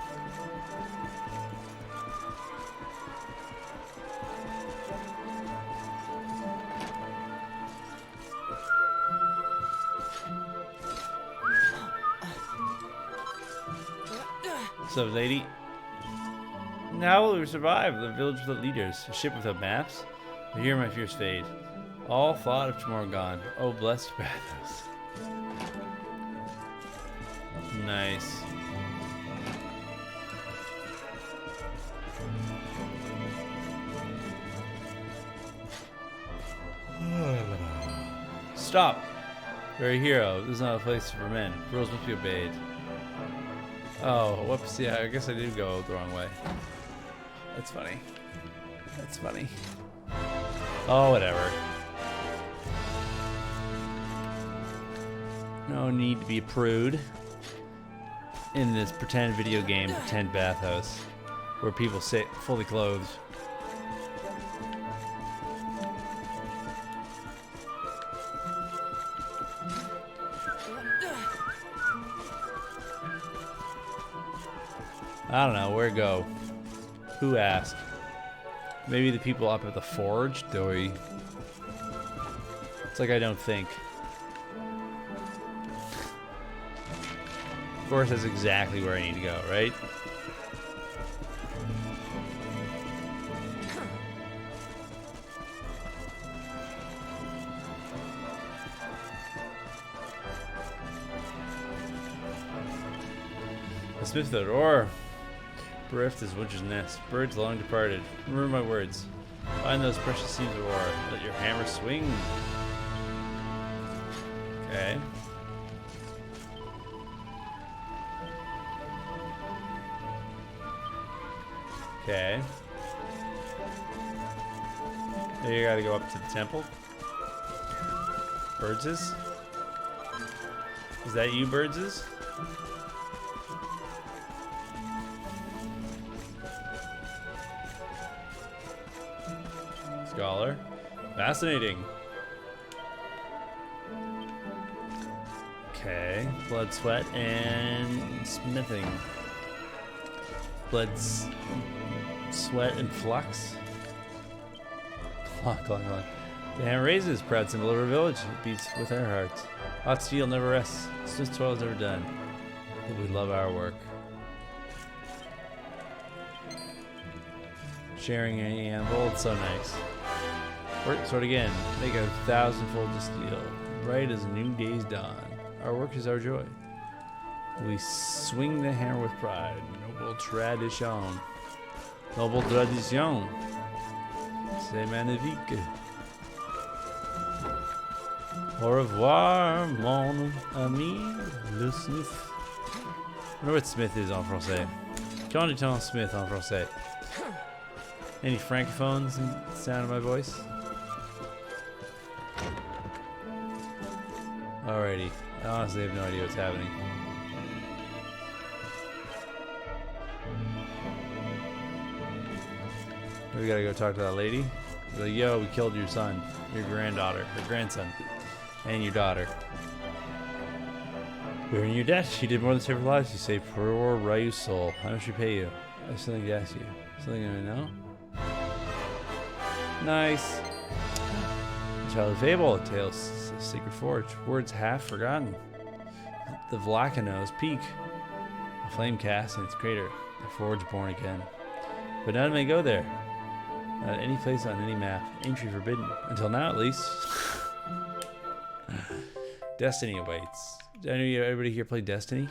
What's up, lady? How will we survive? The village without leaders, a ship without maps. But here my fears fade. All thought of tomorrow gone. Oh, blessed bathhouse. Nice. Stop! You're a hero. This is not a place for men. Rules must be obeyed. Oh, whoops. Yeah, I guess I did go the wrong way. That's funny. That's funny. Oh, whatever. No need to be a prude in this pretend video game, pretend bathhouse, where people sit fully clothed. I don't know, where to go? Who asked? Maybe the people up at the forge, Dory. It's like I don't think. Of course, that's exactly where I need to go, right? The smith of the roar. Bereft is winter's nest. Birds long departed. Remember my words. Find those precious seeds of ore. Let your hammer swing. Okay. Okay. Now you gotta go up to the temple. Birdses? Is that you, Birdses? Scholar. Fascinating. Okay. Blood, sweat, and smithing. Blood, sweat, and flux. Clock. The hammer raises, proud symbol of our village. It beats with our hearts. Hot steel never rests. Swift toil is never done. But we love our work. Sharing a anvil, it's so nice. Work sword again. Make 1,000-fold to steel. Bright as a new day's dawn. Our work is our joy. We swing the hammer with pride. Noble tradition. Noble tradition. C'est magnifique. Au revoir, mon ami, le smith. I wonder what smith is en français. Quand dit-on smith en français? Any francophones in the sound of my voice? Alrighty. I honestly have no idea what's happening. We gotta go talk to that lady. Be like, yo, we killed your son, your granddaughter, your grandson, and your daughter. We're in your debt. She did more than save her lives. You say, poor Ryu's soul. How much she pay you? I have something to ask you. Something I know? Nice. Childhood Fable, Tales of Sacred Forge, words half forgotten. The Vlacano's Peak, a flame cast in its crater, the forge born again. But none may go there. Not any place on any map. Entry forbidden. Until now, at least. Destiny awaits. Did everybody here play Destiny?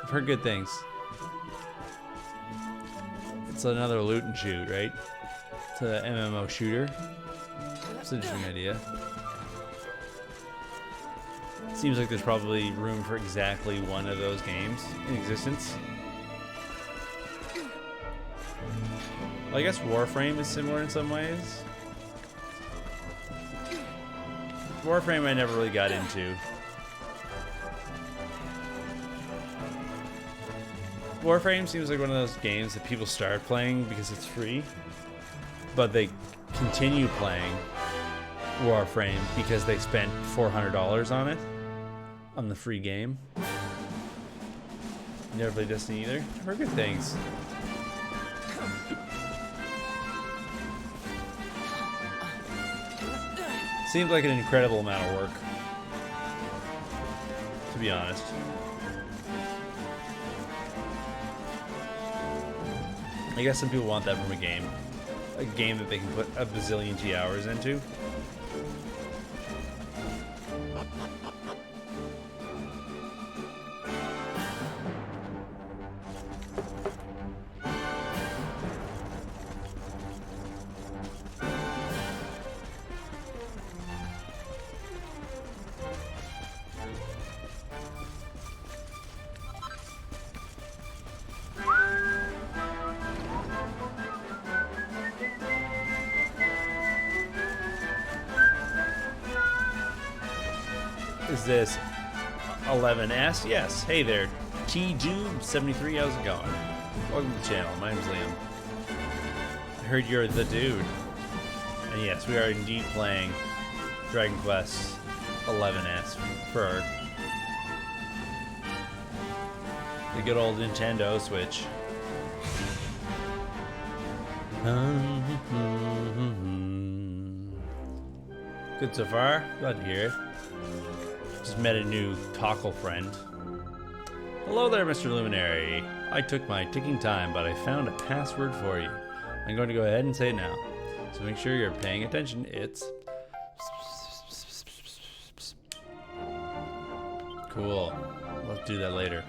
I've heard good things. It's another loot and shoot, right? It's a MMO shooter. It's an interesting idea. Seems like there's probably room for exactly one of those games in existence. Well, I guess Warframe is similar in some ways. Warframe I never really got into. Warframe seems like one of those games that people start playing because it's free, but they continue playing Warframe because they spent $400 on it, on the free game. You never played Destiny either? I've heard good things. Seems like an incredible amount of work, to be honest. I guess some people want that from a game that they can put a bazillion G hours into. Is this 11S? Yes. Hey there, TJube73. How's it going? Welcome to the channel. My name's Liam. I heard you're the dude. And yes, we are indeed playing Dragon Quest 11S for the good old Nintendo Switch. Good so far. Glad to hear it. Just met a new Tockle friend. Hello there, Mr. Luminary. I took my ticking time, but I found a password for you. I'm going to go ahead and say it now. So make sure you're paying attention. It's... Cool. Let's do that later.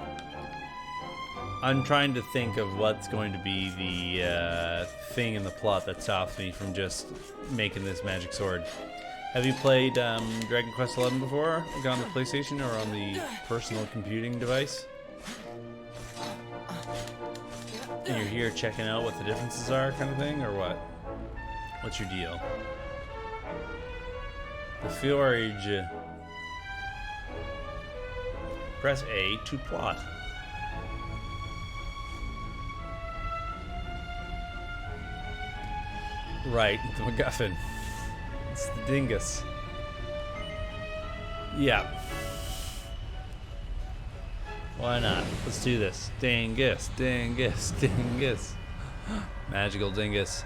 I'm trying to think of what's going to be the thing in the plot that stops me from just making this magic sword. Have you played Dragon Quest XI before? Like on the PlayStation or on the personal computing device? And you're here checking out what the differences are, kind of thing, or what? What's your deal? The Forge. Press A to plot. Right, the MacGuffin. It's the dingus. Yeah. Why not? Let's do this. Dingus, dingus, dingus. Magical dingus.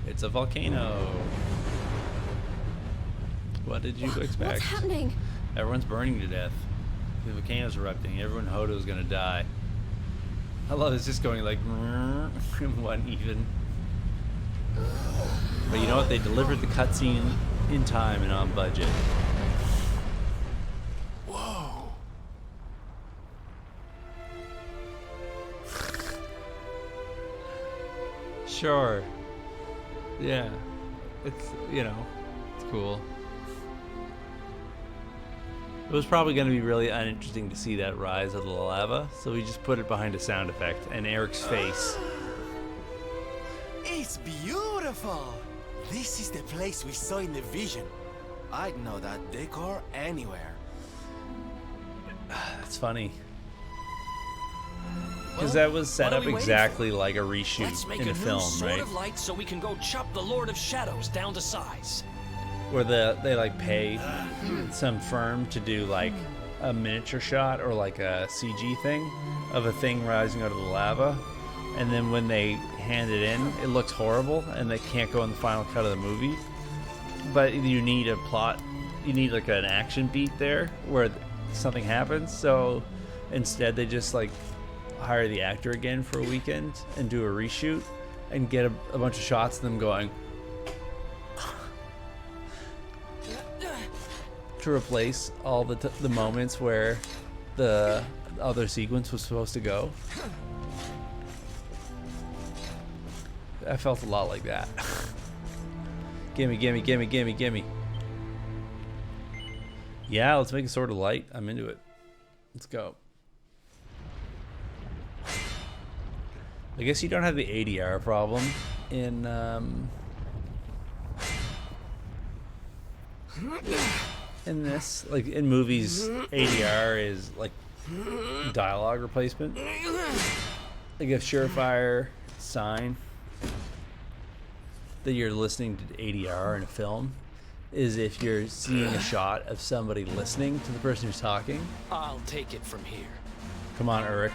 It's a volcano. What did you expect?
What's happening?
Everyone's burning to death. The volcano's erupting. Everyone Hodo's gonna die. I love it's just going like one even. But you know what? They delivered the cutscene in time and on budget.
Whoa.
Sure. Yeah. It's, you know, it's cool. It was probably going to be really uninteresting to see that rise of the lava, so we just put it behind a sound effect and Eric's face.
It's beautiful! This is the place we saw in the vision. I'd know that decor anywhere.
That's funny. Because that was set up exactly like a reshoot in a film, right?
Sword of Light so we can go chop the Lord of Shadows down to size.
Where they like pay some firm to do like a miniature shot or like a CG thing of a thing rising out of the lava, and then when they hand it in, it looks horrible, and they can't go in the final cut of the movie. But you need a plot, you need like an action beat there where something happens. So instead, they just like hire the actor again for a weekend and do a reshoot and get a bunch of shots of them going to replace all the moments where the other sequence was supposed to go. I felt a lot like that. Gimme, gimme, gimme, gimme, gimme. Yeah, let's make a sword of light. I'm into it. Let's go. I guess you don't have the ADR problem in this. Like in movies, ADR is like dialogue replacement. Like a surefire sign that you're listening to ADR in a film is if you're seeing a shot of somebody listening to the person who's talking.
I'll take it from here.
Come on, Uruk.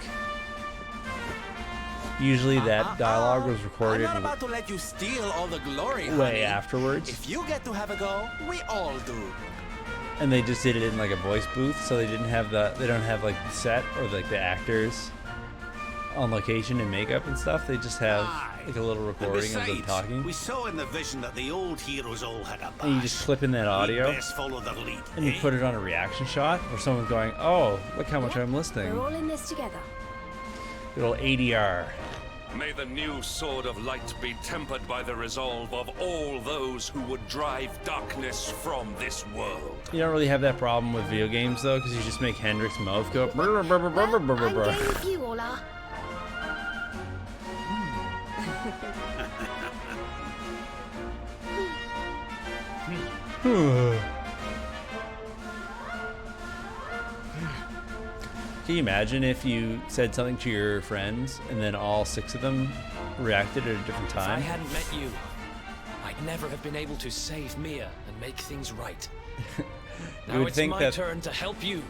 Usually that dialogue was recorded
I'm not about to let you steal all the glory,
way
honey.
afterwards.
If you get to have a go, we all do.
And they just did it in like a voice booth, so they don't have like the set or like the actors on location and makeup and stuff. They just have like a little recording of them talking.
We saw in the vision that the old heroes all had a bash.
And you just clip in that audio
We'd best follow their lead,
and you put it on a reaction shot where someone's going, "Oh, look how much I'm listening."
We're all in this together.
Good old ADR.
May the new sword of light be tempered by the resolve of all those who would drive darkness from this world.
You don't really have that problem with video games though, because you just make Hendrix's mouth go. Brr, brr, brr, brr, brr, brr, brr.
I'm going with you, Ola.
Can you imagine if you said something to your friends and then all 6 of them reacted at a different
If I
time?
hadn't met you, I'd never have been able to save Mia and make things right. Now
would
it's
think
my
that-
turn to help you.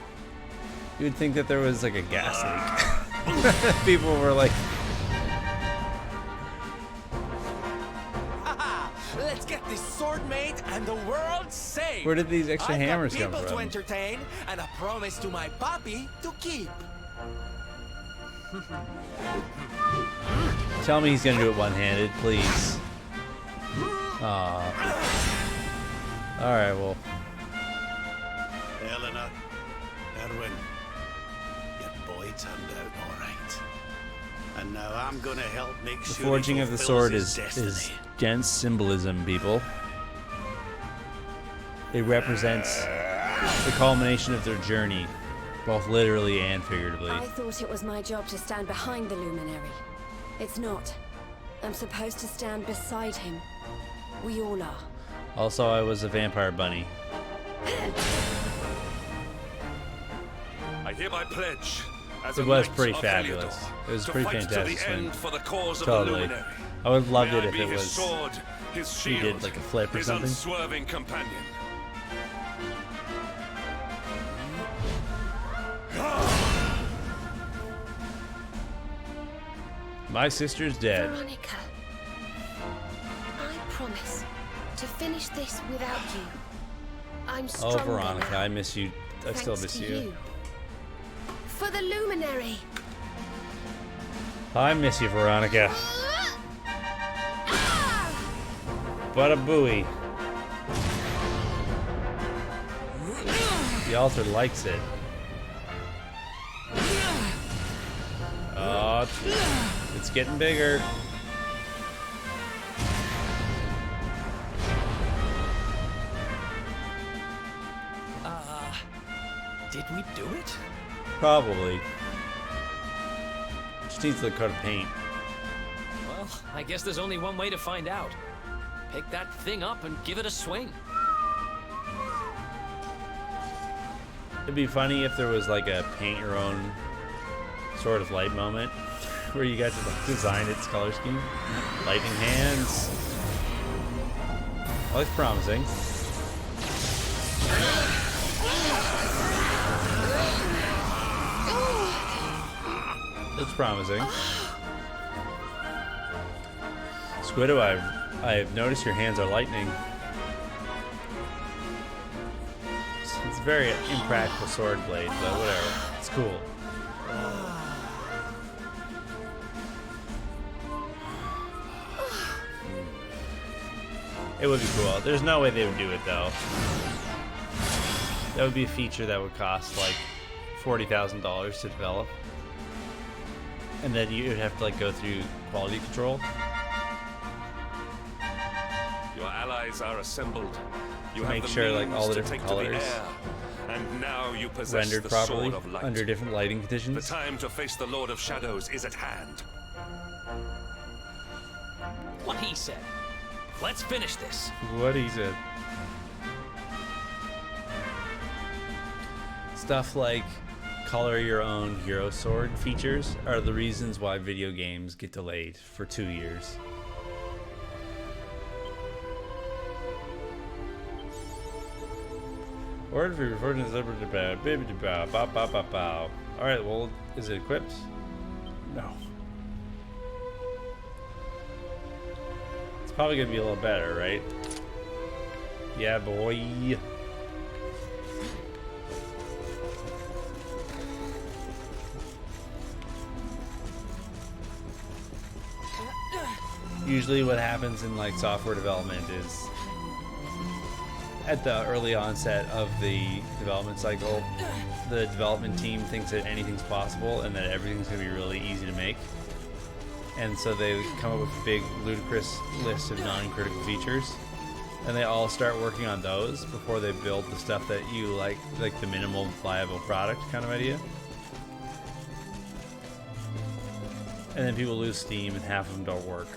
You would think that there was like a gas leak. People were like,
Let's get this sword made and the world saved.
where did these extra
I've got
hammers come
people to
from?
entertain and a promise to my papi to keep.
Tell me he's gonna do it one-handed, please. Aw. Alright, well.
Eleanor, Erwin, your boy turned out all right. And now I'm gonna help make
The
sure
forging
he
of the
fulfills
sword
his
is
destiny.
dense symbolism, people. It represents the culmination of their journey, both literally and figuratively.
I thought it was my job to stand behind the luminary. It's not. I'm supposed to stand beside him. We all are.
Also, I was a vampire bunny.
I hereby pledge, as
It
a
was
knight
pretty
of
fabulous.
Heliodor,
It was
to
pretty
fight
fantastic
to the
swing.
end for the cause of the
Totally.
luminary.
I would have loved
May
it
I
if
be
it
his
was
sword, his
he
shield,
did like a flip or
his
something.
unswerving companion.
My sister's dead.
Veronica, I promise to finish this without you. I'm
Oh,
stronger
Veronica,
now,
I miss you. I still
thanks
miss
to
you.
For the luminary.
I miss you, Veronica. But a booey. The altar likes it. Oh, it's getting bigger.
Did we do it?
Probably. Just needs a coat of paint.
Well, I guess there's only one way to find out. Pick that thing up and give it a swing.
It'd be funny if there was like a paint your own sort of light moment where you got to like design its color scheme. Lightning hands. Well, it's promising. It's promising. Squiddo, I've noticed your hands are lightning. It's a very impractical sword blade, but whatever. It's cool. It would be cool. There's no way they would do it though. That would be a feature that would cost like $40,000 to develop, and then you would have to like go through quality control.
Your allies are assembled. You
To
have
make
the
sure like
means
all the
to
different
take to the
colors
air, and now you possess
rendered
the
properly
sword of light.
under different lighting conditions.
The time to face the Lord of Shadows is at hand.
What he said. Let's finish this.
What he said. Stuff like color your own hero sword features are the reasons why video games get delayed for 2 years. Order for reverting is Alright, well, is it equipped? No. It's probably gonna be a little better, right? Yeah, boy. Usually what happens in like software development is at the early onset of the development cycle, the development team thinks that anything's possible and that everything's going to be really easy to make. And so they come up with a big, ludicrous list of non-critical features. And they all start working on those before they build the stuff that you like the minimal viable product kind of idea. And then people lose steam and half of them don't work.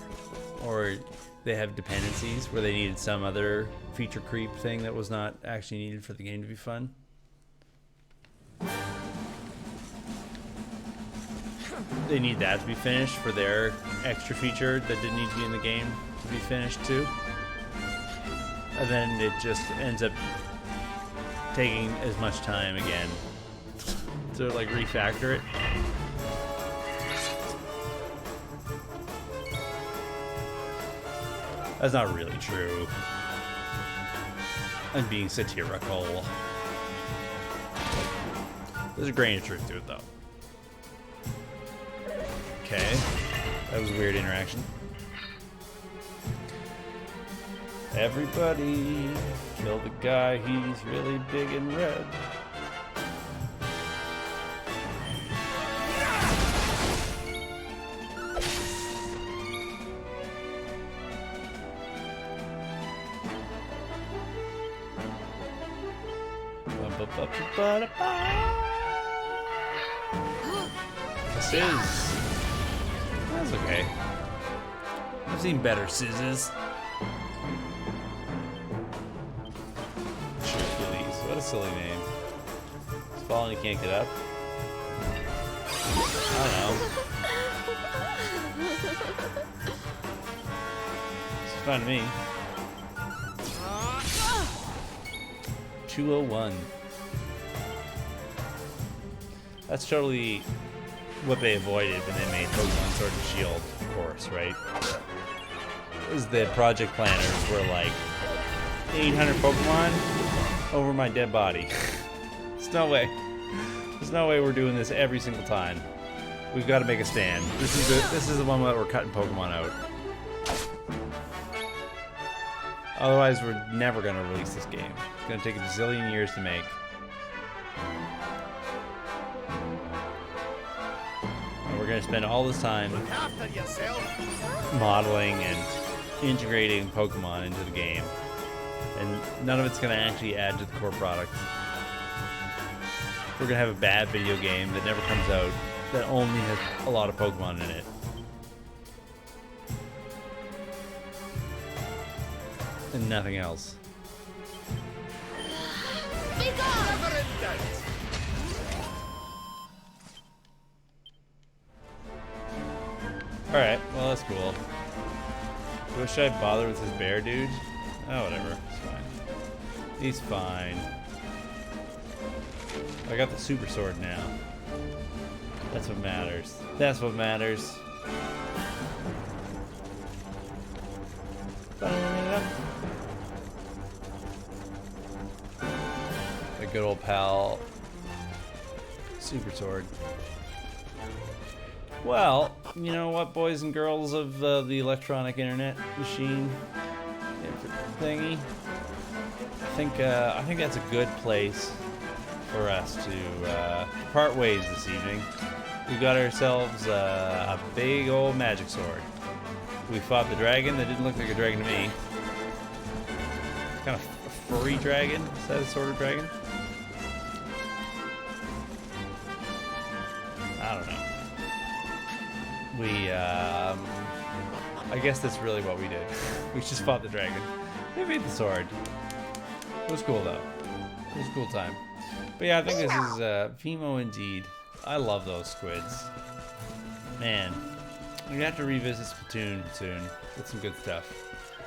Or they have dependencies where they needed some other feature creep thing that was not actually needed for the game to be fun. They need that to be finished for their extra feature that didn't need to be in the game to be finished too. And then it just ends up taking as much time again to like refactor it. That's not really true. I'm being satirical. There's a grain of truth to it, though. Okay. That was a weird interaction. Everybody, kill the guy, he's really big and red. This is... That's okay. I've seen better scissors. Hercules. What a silly name. It's falling, you can't get up. I don't know. It's fun to me. 201. That's totally what they avoided when they made Pokemon Sword and Shield, of course, right? It was the project planners were like, 800 Pokemon over my dead body. There's no way. There's no way we're doing this every single time. We've got to make a stand. This is the one that we're cutting Pokemon out. Otherwise, we're never going to release this game. It's going to take a bazillion years to make. And we're going to spend all this time modeling and integrating Pokemon into the game. And none of it's going to actually add to the core product. We're going to have a bad video game that never comes out that only has a lot of Pokemon in it. And nothing else. Alright, well that's cool. Should I bother with this bear dude? Oh, whatever. It's fine. He's fine. I got the super sword now. That's what matters. That's what matters. A good old pal, super sword. Well, you know what, boys and girls of the electronic internet machine thingy. I think that's a good place for us to part ways this evening. We got ourselves a big old magic sword. We fought the dragon that didn't look like a dragon to me. Kind of a furry dragon? Is that a sort of dragon? I don't know. I guess that's really what we did. We just fought the dragon. We made the sword. It was cool though. It was a cool time. But yeah, I think this is Fimo indeed. I love those squids. Man, we have to revisit Splatoon soon. Get some good stuff.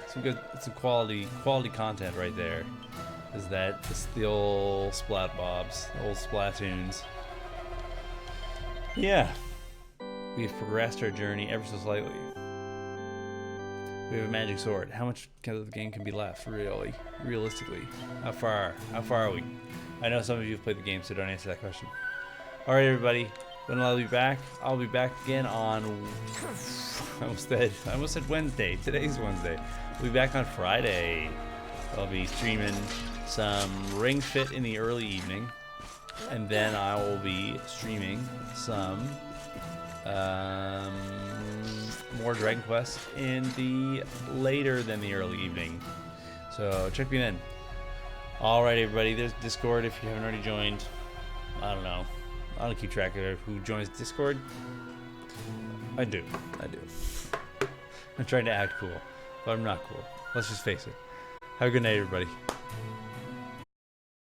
Some quality content right there. Is that the old Splat Bobs, the old Splatoons? Yeah, we've progressed our journey ever so slightly. We have a magic sword. How much of the game can be left, really? Realistically, how far are we? I know some of you have played the game, so don't answer that question. All right, everybody. When I'll be back, I'll be back again on. I almost said Wednesday. Today's Wednesday. We'll be back on Friday. I'll be streaming some Ring Fit in the early evening, and then I will be streaming some more Dragon Quest in the later than the early evening. So check me then. All right, everybody. There's Discord if you haven't already joined. I don't know. I don't keep track of who joins Discord. I do. I'm trying to act cool, but I'm not cool. Let's just face it. Have a good night, everybody.